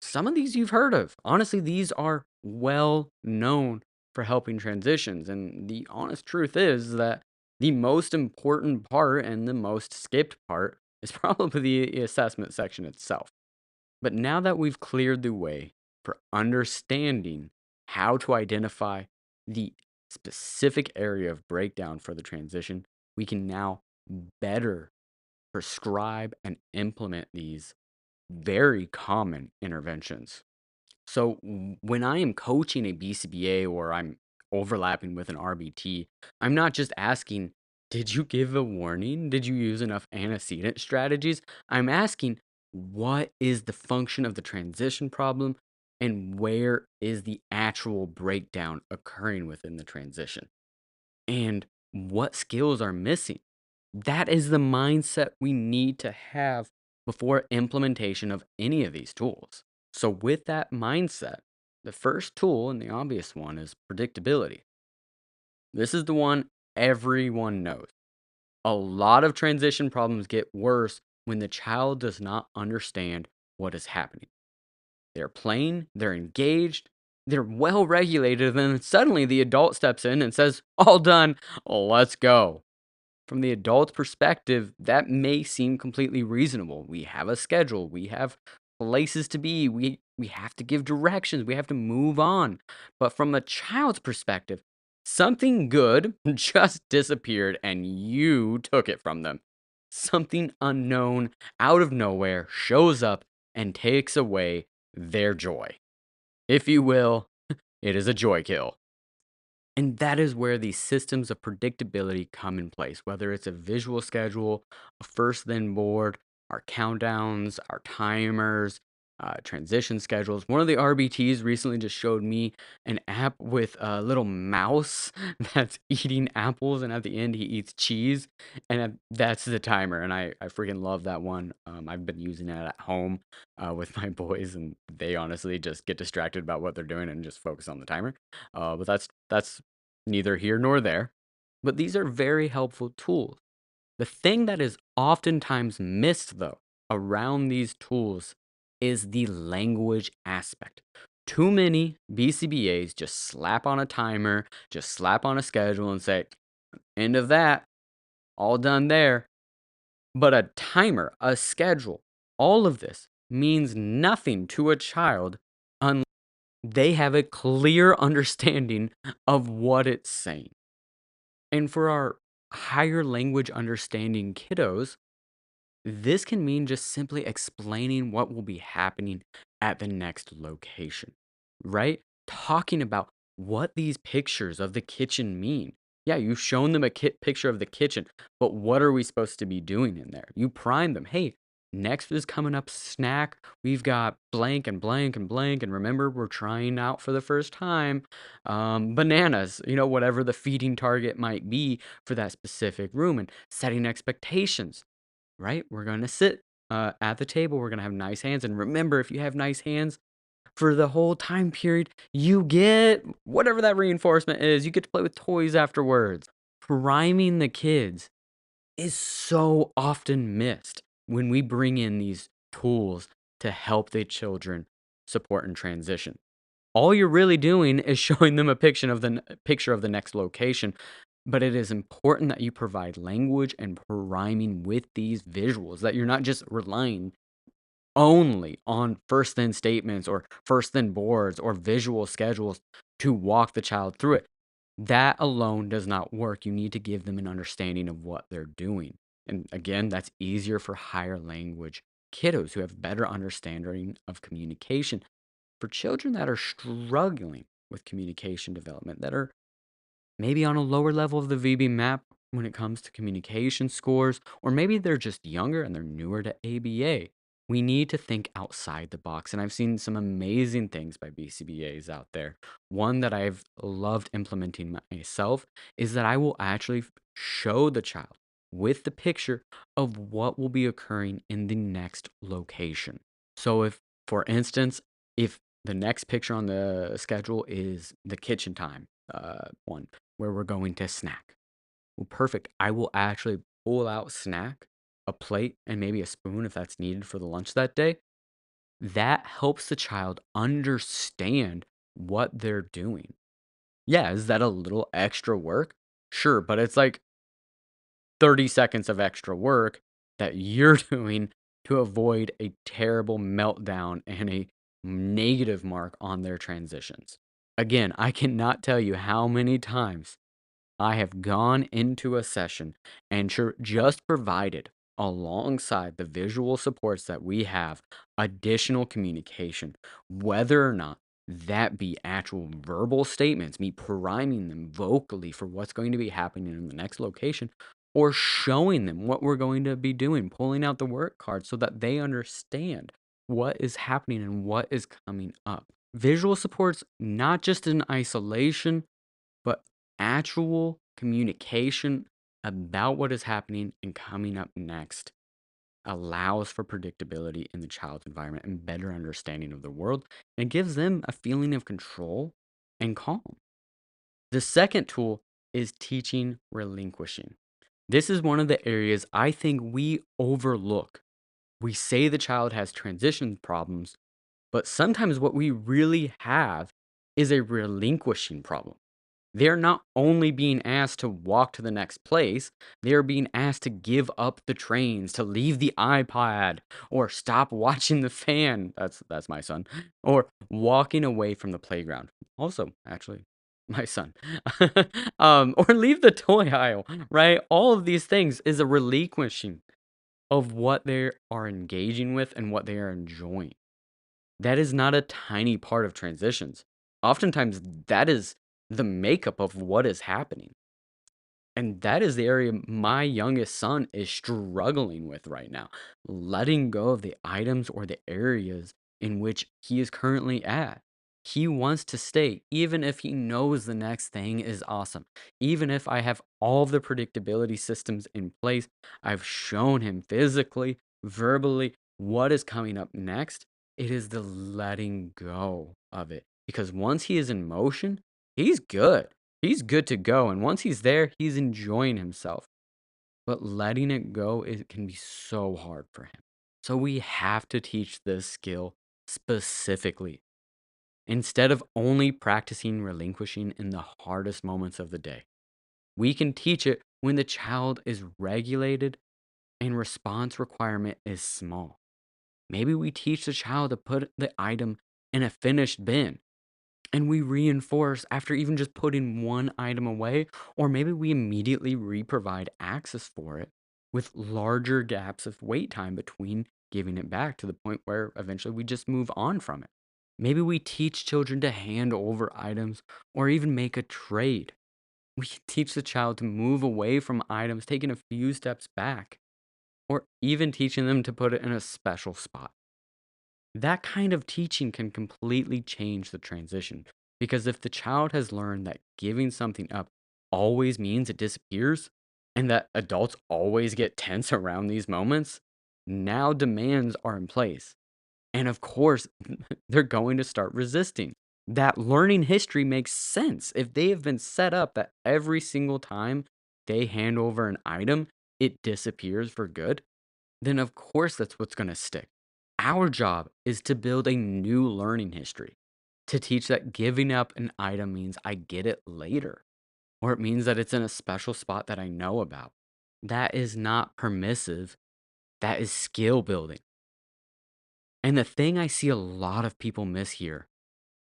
Speaker 1: some of these you've heard of. Honestly, these are well known for helping transitions. And the honest truth is that the most important part and the most skipped part is probably the assessment section itself. But now that we've cleared the way for understanding how to identify the specific area of breakdown for the transition, we can now better prescribe and implement these very common interventions. So when I am coaching a BCBA or I'm overlapping with an RBT, I'm not just asking, did you give a warning? Did you use enough antecedent strategies? I'm asking, what is the function of the transition problem and where is the actual breakdown occurring within the transition? And what skills are missing? That is the mindset we need to have before implementation of any of these tools. So, with that mindset, the first tool and the obvious one is predictability. This is the one everyone knows. A lot of transition problems get worse when the child does not understand what is happening. They're playing, they're engaged, they're well regulated, and then suddenly the adult steps in and says, all done, let's go. From the adult's perspective, that may seem completely reasonable. We have a schedule, we have places to be, we have to give directions, we have to move on. But from a child's perspective, something good just disappeared and you took it from them. Something unknown out of nowhere shows up and takes away their joy. If you will, it is a joy kill. And that is where these systems of predictability come in place, whether it's a visual schedule, a first then board, our countdowns, our timers, transition schedules. One of the RBTs recently just showed me an app with a little mouse that's eating apples, and at the end, he eats cheese. And that's the timer. And I freaking love that one. I've been using it at home with my boys, and they honestly just get distracted about what they're doing and just focus on the timer. But that's neither here nor there. But these are very helpful tools. The thing that is oftentimes missed, though, around these tools is the language aspect. Too many BCBAs just slap on a timer, just slap on a schedule and say, end of that, all done there. But a timer, a schedule, all of this means nothing to a child unless they have a clear understanding of what it's saying. And for our higher language understanding kiddos, this can mean just simply explaining what will be happening at the next location, right? Talking about what these pictures of the kitchen mean. Yeah, you've shown them a picture of the kitchen, but what are we supposed to be doing in there? You prime them. Hey, next is coming up snack. We've got blank and blank and blank. And remember, we're trying out for the first time bananas, whatever the feeding target might be for that specific room and setting expectations, right? We're going to sit At the table, we're gonna have nice hands, and remember, if you have nice hands for the whole time period, you get whatever that reinforcement is, you get to play with toys afterwards. Priming the kids is so often missed when we bring in these tools to help the children support and transition. All you're really doing is showing them a picture of the next location, but it is important that you provide language and priming with these visuals, that you're not just relying only on first then statements or first then boards or visual schedules to walk the child through it. That alone does not work. You need to give them an understanding of what they're doing. And again, that's easier for higher language kiddos who have better understanding of communication. For children that are struggling with communication development, that are maybe on a lower level of the VB map when it comes to communication scores, or maybe they're just younger and they're newer to ABA. We need to think outside the box. And I've seen some amazing things by BCBAs out there. One that I've loved implementing myself is that I will actually show the child with the picture of what will be occurring in the next location. So, if, for instance, if the next picture on the schedule is the kitchen time one, where we're going to snack. Well, perfect. I will actually pull out snack, a plate, and maybe a spoon if that's needed for the lunch that day. That helps the child understand what they're doing. Yeah, is that a little extra work? Sure, but it's like 30 seconds of extra work that you're doing to avoid a terrible meltdown and a negative mark on their transitions. Again, I cannot tell you how many times I have gone into a session and just provided, alongside the visual supports that we have, additional communication, whether or not that be actual verbal statements, me priming them vocally for what's going to be happening in the next location, or showing them what we're going to be doing, pulling out the work card so that they understand what is happening and what is coming up. Visual supports, not just in isolation, but actual communication about what is happening and coming up next allows for predictability in the child's environment and better understanding of the world, and gives them a feeling of control and calm. The second tool is teaching relinquishing. This is one of the areas I think we overlook. We say the child has transition problems, but sometimes what we really have is a relinquishing problem. They're not only being asked to walk to the next place, they're being asked to give up the trains, to leave the iPad, or stop watching the fan. That's my son. Or walking away from the playground. Also, actually, my son. Or leave the toy aisle, right? All of these things is a relinquishing of what they are engaging with and what they are enjoying. That is not a tiny part of transitions. Oftentimes, that is the makeup of what is happening. And that is the area my youngest son is struggling with right now. Letting go of the items or the areas in which he is currently at. He wants to stay, even if he knows the next thing is awesome. Even if I have all the predictability systems in place, I've shown him physically, verbally, what is coming up next. It is the letting go of it. Because once he is in motion, he's good. He's good to go, and once he's there, he's enjoying himself. But letting it go, it can be so hard for him. So we have to teach this skill specifically. Instead of only practicing relinquishing in the hardest moments of the day, we can teach it when the child is regulated and response requirement is small. Maybe we teach the child to put the item in a finished bin, and we reinforce after even just putting one item away, or maybe we immediately re-provide access for it with larger gaps of wait time between giving it back, to the point where eventually we just move on from it. Maybe we teach children to hand over items or even make a trade. We can teach the child to move away from items, taking a few steps back, or even teaching them to put it in a special spot. That kind of teaching can completely change the transition, because if the child has learned that giving something up always means it disappears, and that adults always get tense around these moments, Now demands are in place. And of course, they're going to start resisting. That learning history makes sense. If they have been set up that every single time they hand over an item, it disappears for good, then of course that's what's going to stick. Our job is to build a new learning history, to teach that giving up an item means I get it later, or it means that it's in a special spot that I know about. That is not permissive, that is skill building. And the thing I see a lot of people miss here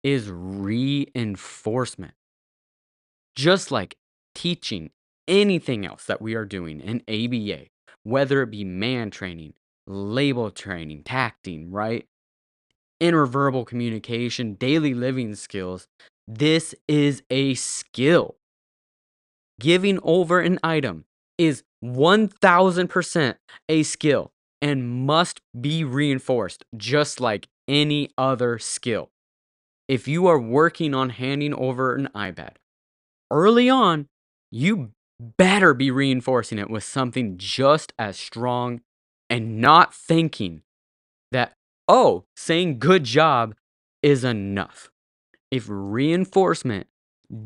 Speaker 1: is reinforcement. Just like teaching anything else that we are doing in ABA, whether it be man training, label training, tacting, right? Interverbal communication, daily living skills. This is a skill. Giving over an item is 1000% a skill and must be reinforced just like any other skill. If you are working on handing over an iPad, early on, you better be reinforcing it with something just as strong and not thinking that, oh, saying good job is enough. If reinforcement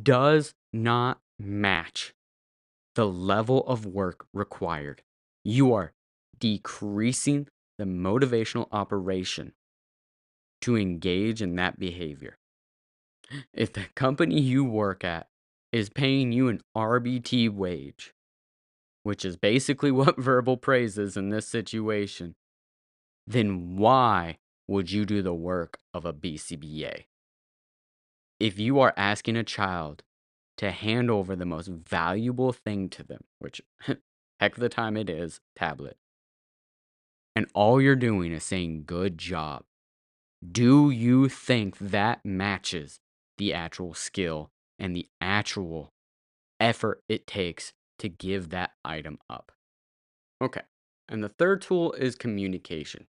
Speaker 1: does not match the level of work required, you are decreasing the motivational operation to engage in that behavior. If the company you work at is paying you an RBT wage, which is basically what verbal praise is in this situation, then why would you do the work of a BCBA? If you are asking a child to hand over the most valuable thing to them, which heck of the time it is, tablet, and all you're doing is saying good job, do you think that matches the actual skill and the actual effort it takes to give that item up? Okay. And the third tool is communication.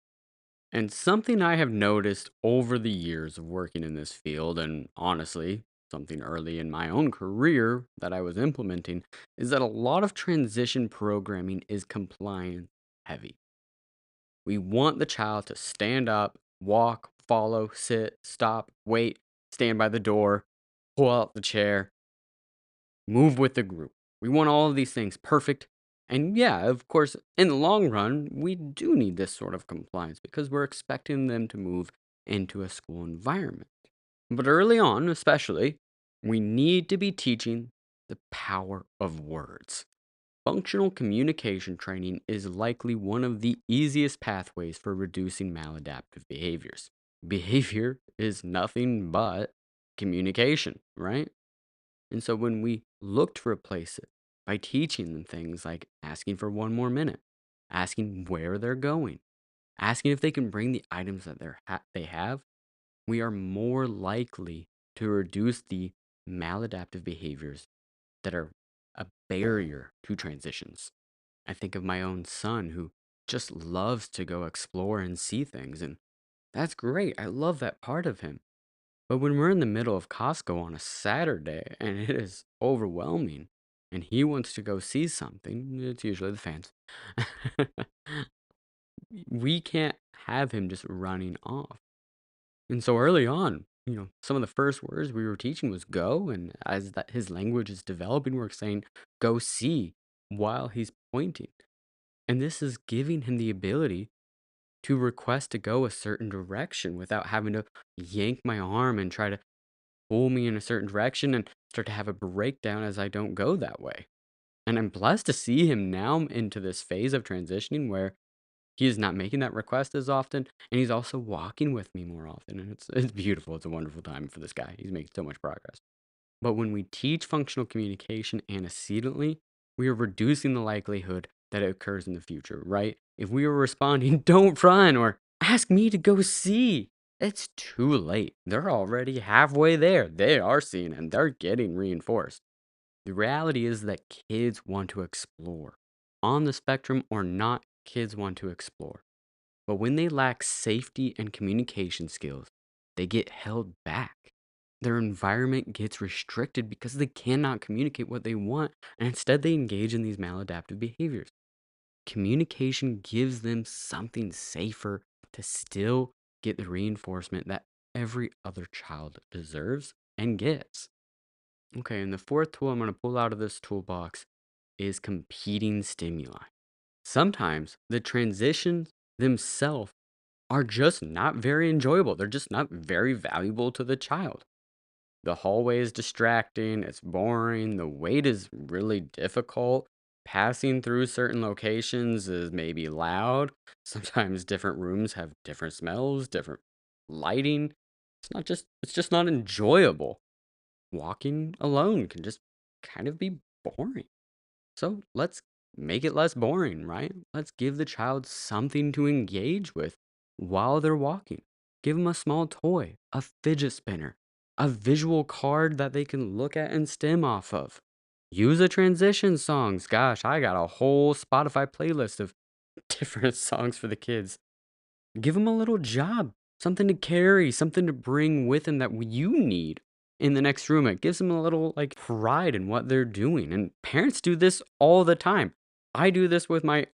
Speaker 1: And something I have noticed over the years of working in this field, and honestly, something early in my own career that I was implementing, is that a lot of transition programming is compliance heavy. We want the child to stand up, walk, follow, sit, stop, wait, stand by the door, pull out the chair, move with the group. We want all of these things perfect. And yeah, of course, in the long run, we do need this sort of compliance because we're expecting them to move into a school environment. But early on, especially, we need to be teaching the power of words. Functional communication training is likely one of the easiest pathways for reducing maladaptive behaviors. Behavior is nothing but communication, right? And so when we look to replace it by teaching them things like asking for one more minute, asking where they're going, asking if they can bring the items that they have, we are more likely to reduce the maladaptive behaviors that are a barrier to transitions. I think of my own son who just loves to go explore and see things, and that's great. I love that part of him. But when we're in the middle of Costco on a Saturday and it is overwhelming and he wants to go see something, it's usually the fans. We can't have him just running off. And so early on, some of the first words we were teaching was go, and as that his language is developing, we're saying go see while he's pointing. And this is giving him the ability to request to go a certain direction without having to yank my arm and try to pull me in a certain direction and start to have a breakdown as I don't go that way. And I'm blessed to see him now into this phase of transitioning where he is not making that request as often, and he's also walking with me more often. And it's beautiful. It's a wonderful time for this guy. He's making so much progress. But when we teach functional communication antecedently, we are reducing the likelihood that it occurs in the future, right? If we are responding, don't run, or ask me to go see, it's too late. They're already halfway there. They are seeing and they're getting reinforced. The reality is that kids want to explore. On the spectrum or not, kids want to explore. But when they lack safety and communication skills, they get held back. Their environment gets restricted because they cannot communicate what they want, and instead they engage in these maladaptive behaviors. Communication gives them something safer to still get the reinforcement that every other child deserves and gets. Okay, and the fourth tool I'm going to pull out of this toolbox is competing stimuli. Sometimes the transitions themselves are just not very enjoyable. They're just not very valuable to the child. The hallway is distracting, it's boring, the wait is really difficult. Passing through certain locations is maybe loud. Sometimes different rooms have different smells, different lighting. It's just not enjoyable. Walking alone can just kind of be boring. So let's make it less boring, right? Let's give the child something to engage with while they're walking. Give them a small toy, a fidget spinner, a visual card that they can look at and stem off of. Use the transition songs. Gosh, I got a whole Spotify playlist of different songs for the kids. Give them a little job, something to carry, something to bring with them that you need in the next room. It gives them a little like pride in what they're doing. And parents do this all the time. I do this with my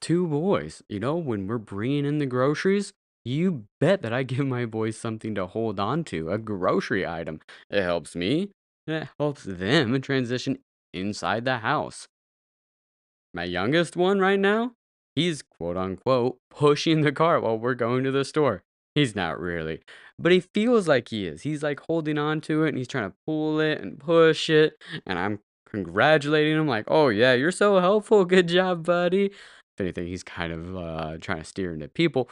Speaker 1: two boys. When we're bringing in the groceries, you bet that I give my boys something to hold on to, a grocery item. It helps me, and it helps them transition inside the house. My youngest one right now, he's quote unquote pushing the cart while we're going to the store. He's not really, but he feels like he is. He's like holding on to it and he's trying to pull it and push it. And I'm congratulating him, like, oh, yeah, you're so helpful. Good job, buddy. If anything, he's kind of trying to steer into people.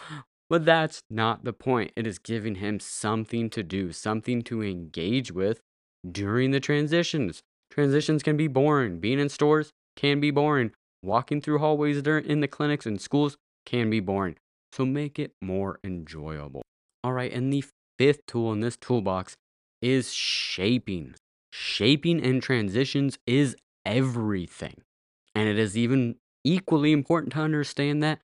Speaker 1: But that's not the point. It is giving him something to do, something to engage with during the transitions. Transitions can be boring. Being in stores can be boring. Walking through hallways in the clinics and schools can be boring. So make it more enjoyable. All right, and the fifth tool in this toolbox is shaping. Shaping and transitions is everything. And it is even equally important to understand that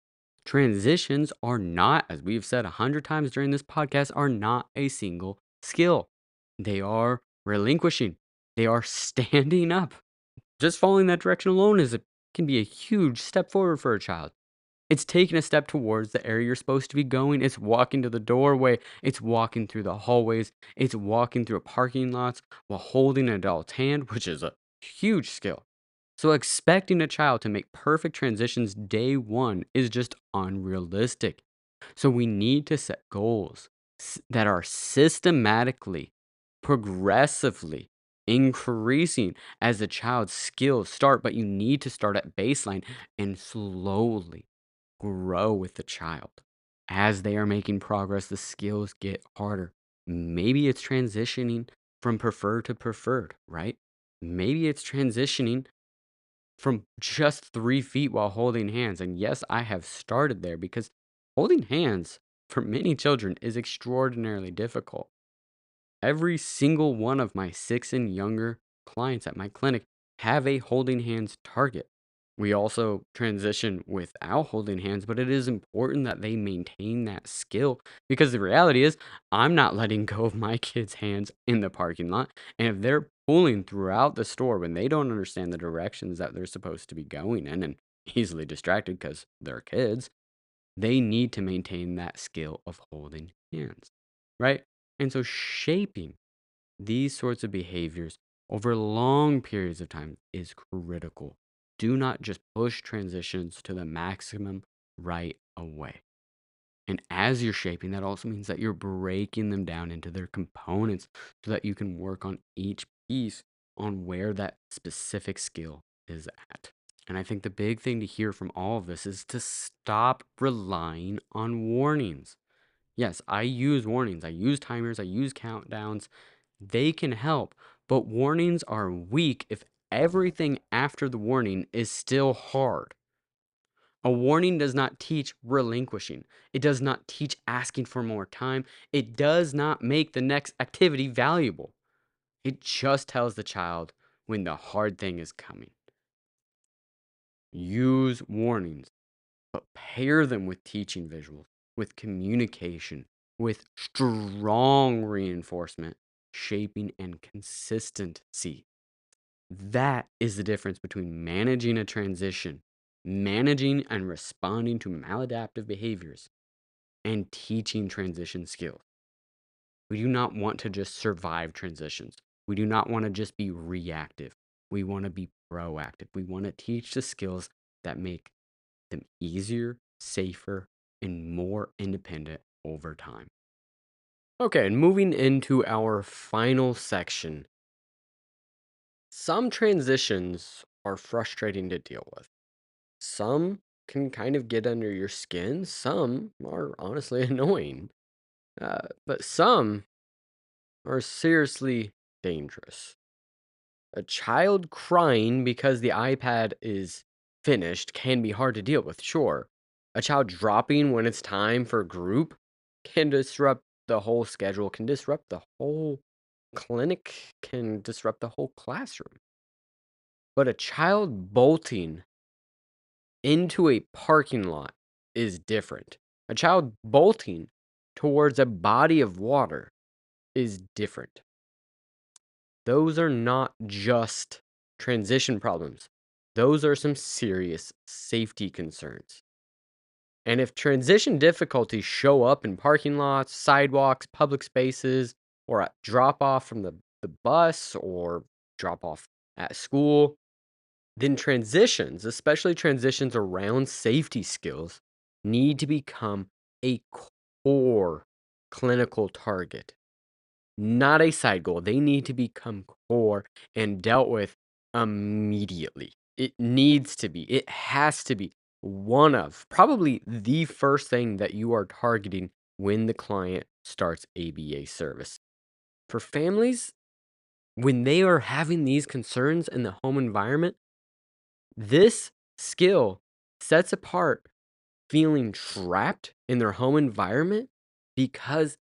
Speaker 1: transitions are not, as we've said 100 times during this podcast, are not a single skill. They are relinquishing. They are standing up. Just following that direction alone can be a huge step forward for a child. It's taking a step towards the area you're supposed to be going. It's walking to the doorway. It's walking through the hallways. It's walking through parking lots while holding an adult's hand, which is a huge skill. So expecting a child to make perfect transitions day one is just unrealistic. So we need to set goals that are systematically, progressively increasing as the child's skills start, but you need to start at baseline and slowly grow with the child. As they are making progress, the skills get harder. Maybe it's transitioning from preferred to preferred, right? Maybe it's transitioning from just 3 feet while holding hands. And yes, I have started there because holding hands for many children is extraordinarily difficult. Every single one of my 6 and younger clients at my clinic have a holding hands target. We also transition without holding hands, but it is important that they maintain that skill because the reality is, I'm not letting go of my kids' hands in the parking lot. And if they're pulling throughout the store when they don't understand the directions that they're supposed to be going in and easily distracted because they're kids, they need to maintain that skill of holding hands, right? And so shaping these sorts of behaviors over long periods of time is critical. Do not just push transitions to the maximum right away. And as you're shaping, that also means that you're breaking them down into their components so that you can work on each piece on where that specific skill is at. And I think the big thing to hear from all of this is to stop relying on warnings. Yes, I use warnings. I use timers. I use countdowns. They can help, but warnings are weak if everything after the warning is still hard. A warning does not teach relinquishing. It does not teach asking for more time. It does not make the next activity valuable. It just tells the child when the hard thing is coming. Use warnings, but pair them with teaching visuals, with communication, with strong reinforcement, shaping, and consistency. That is the difference between managing a transition managing and responding to maladaptive behaviors, and teaching transition skills. We do not want to just survive transitions. We do not want to just be reactive. We want to be proactive. We want to teach the skills that make them easier, safer, and more independent over time. Okay, and moving into our final section, some transitions are frustrating to deal with. Some can kind of get under your skin, some are honestly annoying, but some are seriously dangerous. A child crying because the iPad is finished can be hard to deal with, sure. A child dropping when it's time for group can disrupt the whole schedule, can disrupt the whole clinic, can disrupt the whole classroom. But a child bolting into a parking lot is different. A child bolting towards a body of water is different. Those are not just transition problems. Those are some serious safety concerns. And if transition difficulties show up in parking lots, sidewalks, public spaces, or at drop off from the bus or drop off at school, then transitions, especially transitions around safety skills, need to become a core clinical target, not a side goal. They need to become core and dealt with immediately. It needs to be, it has to be one of probably the first thing that you are targeting when the client starts ABA service. For families, when they are having these concerns in the home environment, this skill sets apart feeling trapped in their home environment because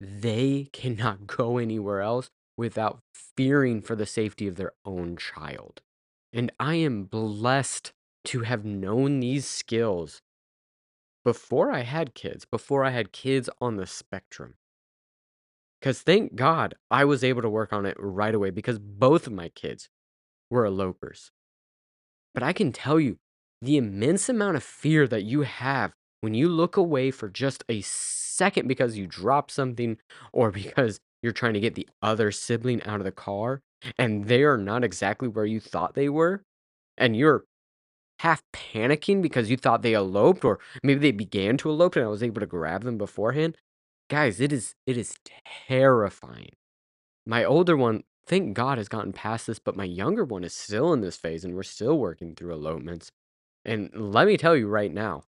Speaker 1: they cannot go anywhere else without fearing for the safety of their own child. And I am blessed to have known these skills before I had kids on the spectrum. Because thank God I was able to work on it right away because both of my kids were elopers. But I can tell you the immense amount of fear that you have when you look away for just a second because you dropped something or because you're trying to get the other sibling out of the car and they are not exactly where you thought they were, and you're half panicking because you thought they eloped or maybe they began to elope and I was able to grab them beforehand. Guys, it is terrifying. My older one, thank God, has gotten past this, but my younger one is still in this phase, and we're still working through elopements. And let me tell you right now,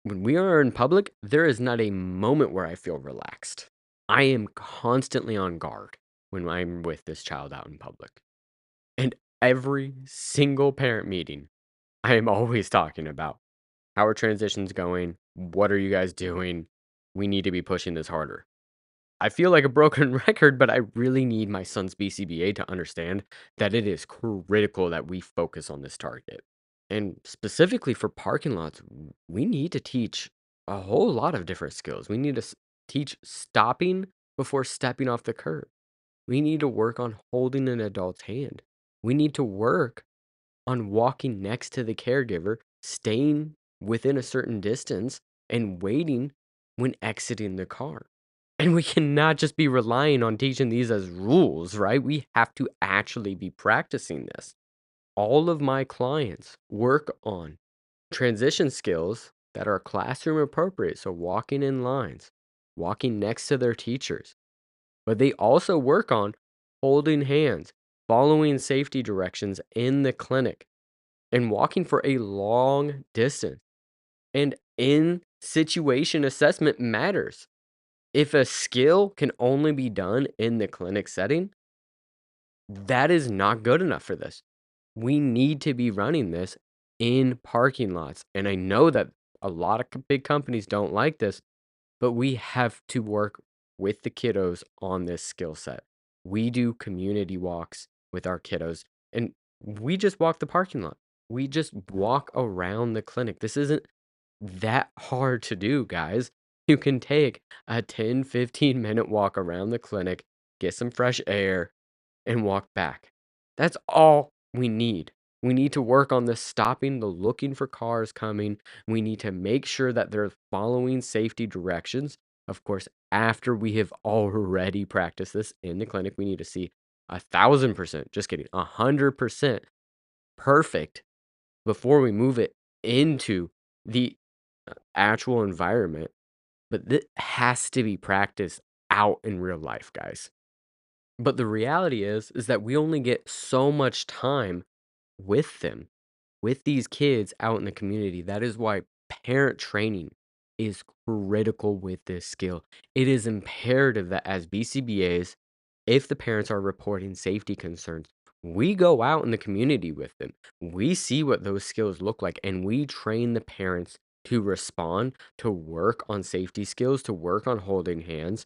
Speaker 1: when we are in public, there is not a moment where I feel relaxed. I am constantly on guard when I'm with this child out in public. And every single parent meeting, I am always talking about how are transitions going? What are you guys doing? We need to be pushing this harder. I feel like a broken record, but I really need my son's BCBA to understand that it is critical that we focus on this target. And specifically for parking lots, we need to teach a whole lot of different skills. We need to teach stopping before stepping off the curb. We need to work on holding an adult's hand. We need to work on walking next to the caregiver, staying within a certain distance, and waiting when exiting the car. And we cannot just be relying on teaching these as rules, right? We have to actually be practicing this. All of my clients work on transition skills that are classroom appropriate. So, walking in lines, walking next to their teachers, but they also work on holding hands, following safety directions in the clinic, and walking for a long distance. And in situation assessment matters. If a skill can only be done in the clinic setting, that is not good enough for this. We need to be running this in parking lots. And I know that a lot of big companies don't like this, but we have to work with the kiddos on this skill set. We do community walks with our kiddos, and we just walk the parking lot. We just walk around the clinic. This isn't that hard to do, guys. You can take a 10-15 minute walk around the clinic, get some fresh air, and walk back. That's all we need. We need to work on the stopping, the looking for cars coming. We need to make sure that they're following safety directions. Of course, after we have already practiced this in the clinic, we need to see 1,000%, just kidding, 100% perfect before we move it into the actual environment. But this has to be practiced out in real life, guys. But the reality is that we only get so much time with them, with these kids out in the community. That is why parent training is critical with this skill. It is imperative that as BCBAs, if the parents are reporting safety concerns, we go out in the community with them. We see what those skills look like, and we train the parents to respond, to work on safety skills, to work on holding hands,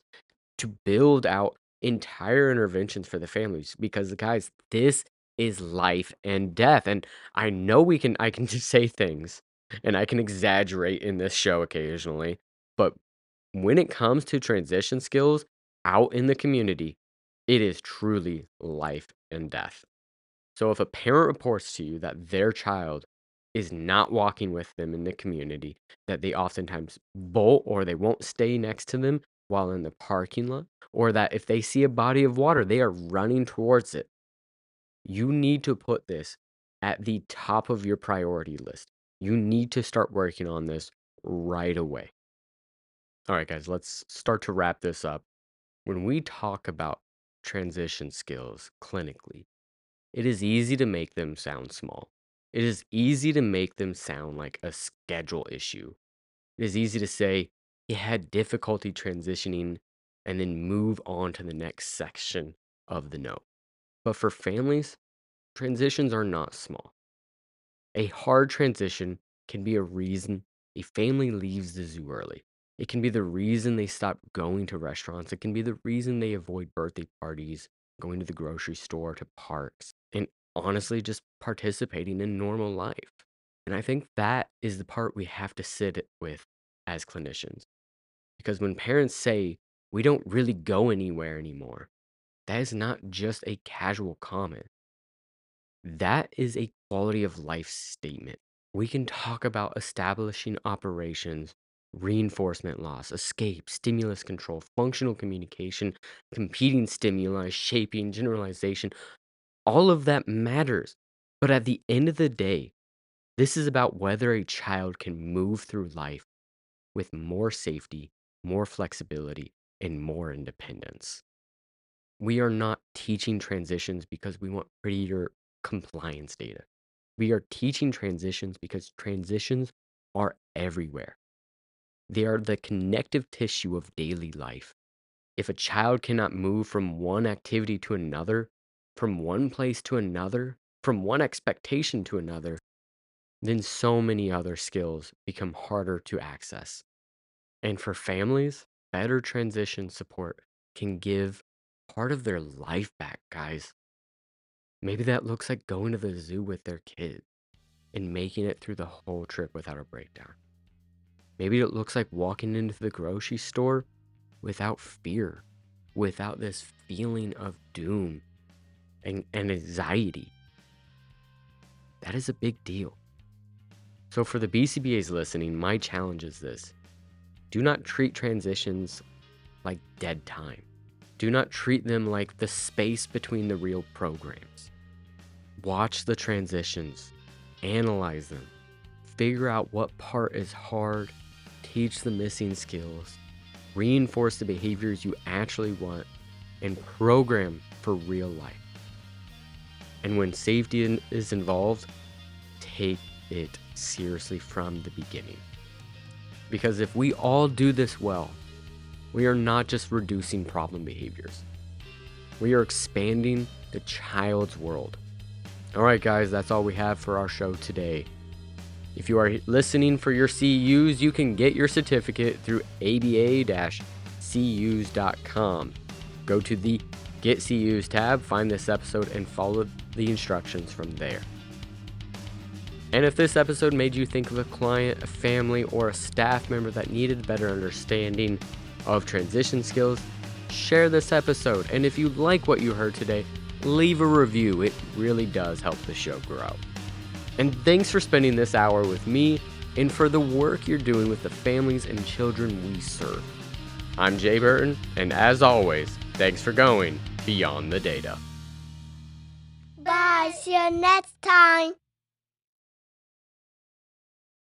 Speaker 1: to build out entire interventions for the families. Because, guys, this is life and death. And I know I can just say things and I can exaggerate in this show occasionally, but when it comes to transition skills out in the community, it is truly life and death. So if a parent reports to you that their child is not walking with them in the community, that they oftentimes bolt or they won't stay next to them while in the parking lot, or that if they see a body of water, they are running towards it, you need to put this at the top of your priority list. You need to start working on this right away. All right, guys, let's start to wrap this up. When we talk about transition skills clinically, it is easy to make them sound small. It is easy to make them sound like a schedule issue. It is easy to say you had difficulty transitioning and then move on to the next section of the note. But for families, transitions are not small. A hard transition can be a reason a family leaves the zoo early. It can be the reason they stop going to restaurants. It can be the reason they avoid birthday parties, going to the grocery store, to parks, and honestly, just participating in normal life. And I think that is the part we have to sit with as clinicians. Because when parents say, we don't really go anywhere anymore, that is not just a casual comment. That is a quality of life statement. We can talk about establishing operations, reinforcement loss, escape, stimulus control, functional communication, competing stimuli, shaping, generalization. All of that matters. But at the end of the day, this is about whether a child can move through life with more safety, more flexibility, and more independence. We are not teaching transitions because we want prettier compliance data. We are teaching transitions because transitions are everywhere. They are the connective tissue of daily life. If a child cannot move from one activity to another, from one place to another, from one expectation to another, then so many other skills become harder to access. And for families, better transition support can give part of their life back, guys. Maybe that looks like going to the zoo with their kids and making it through the whole trip without a breakdown. Maybe it looks like walking into the grocery store without fear, without this feeling of doom and anxiety. That is a big deal. So for the BCBAs listening, my challenge is this. Do not treat transitions like dead time. Do not treat them like the space between the real programs. Watch the transitions, analyze them, figure out what part is hard, teach the missing skills, reinforce the behaviors you actually want, and program for real life. And when safety is involved, take it seriously from the beginning. Because if we all do this well, we are not just reducing problem behaviors. We are expanding the child's world. All right, guys, that's all we have for our show today. If you are listening for your CEUs, you can get your certificate through aba-ceus.com. Go to the Get CEUs tab, find this episode, and follow the instructions from there. And if this episode made you think of a client, a family, or a staff member that needed better understanding of transition skills, share this episode. And if you like what you heard today, leave a review. It really does help the show grow. And thanks for spending this hour with me and for the work you're doing with the families and children we serve. I'm Jay Burton, and as always, thanks for going beyond the data.
Speaker 2: Bye. See you next time.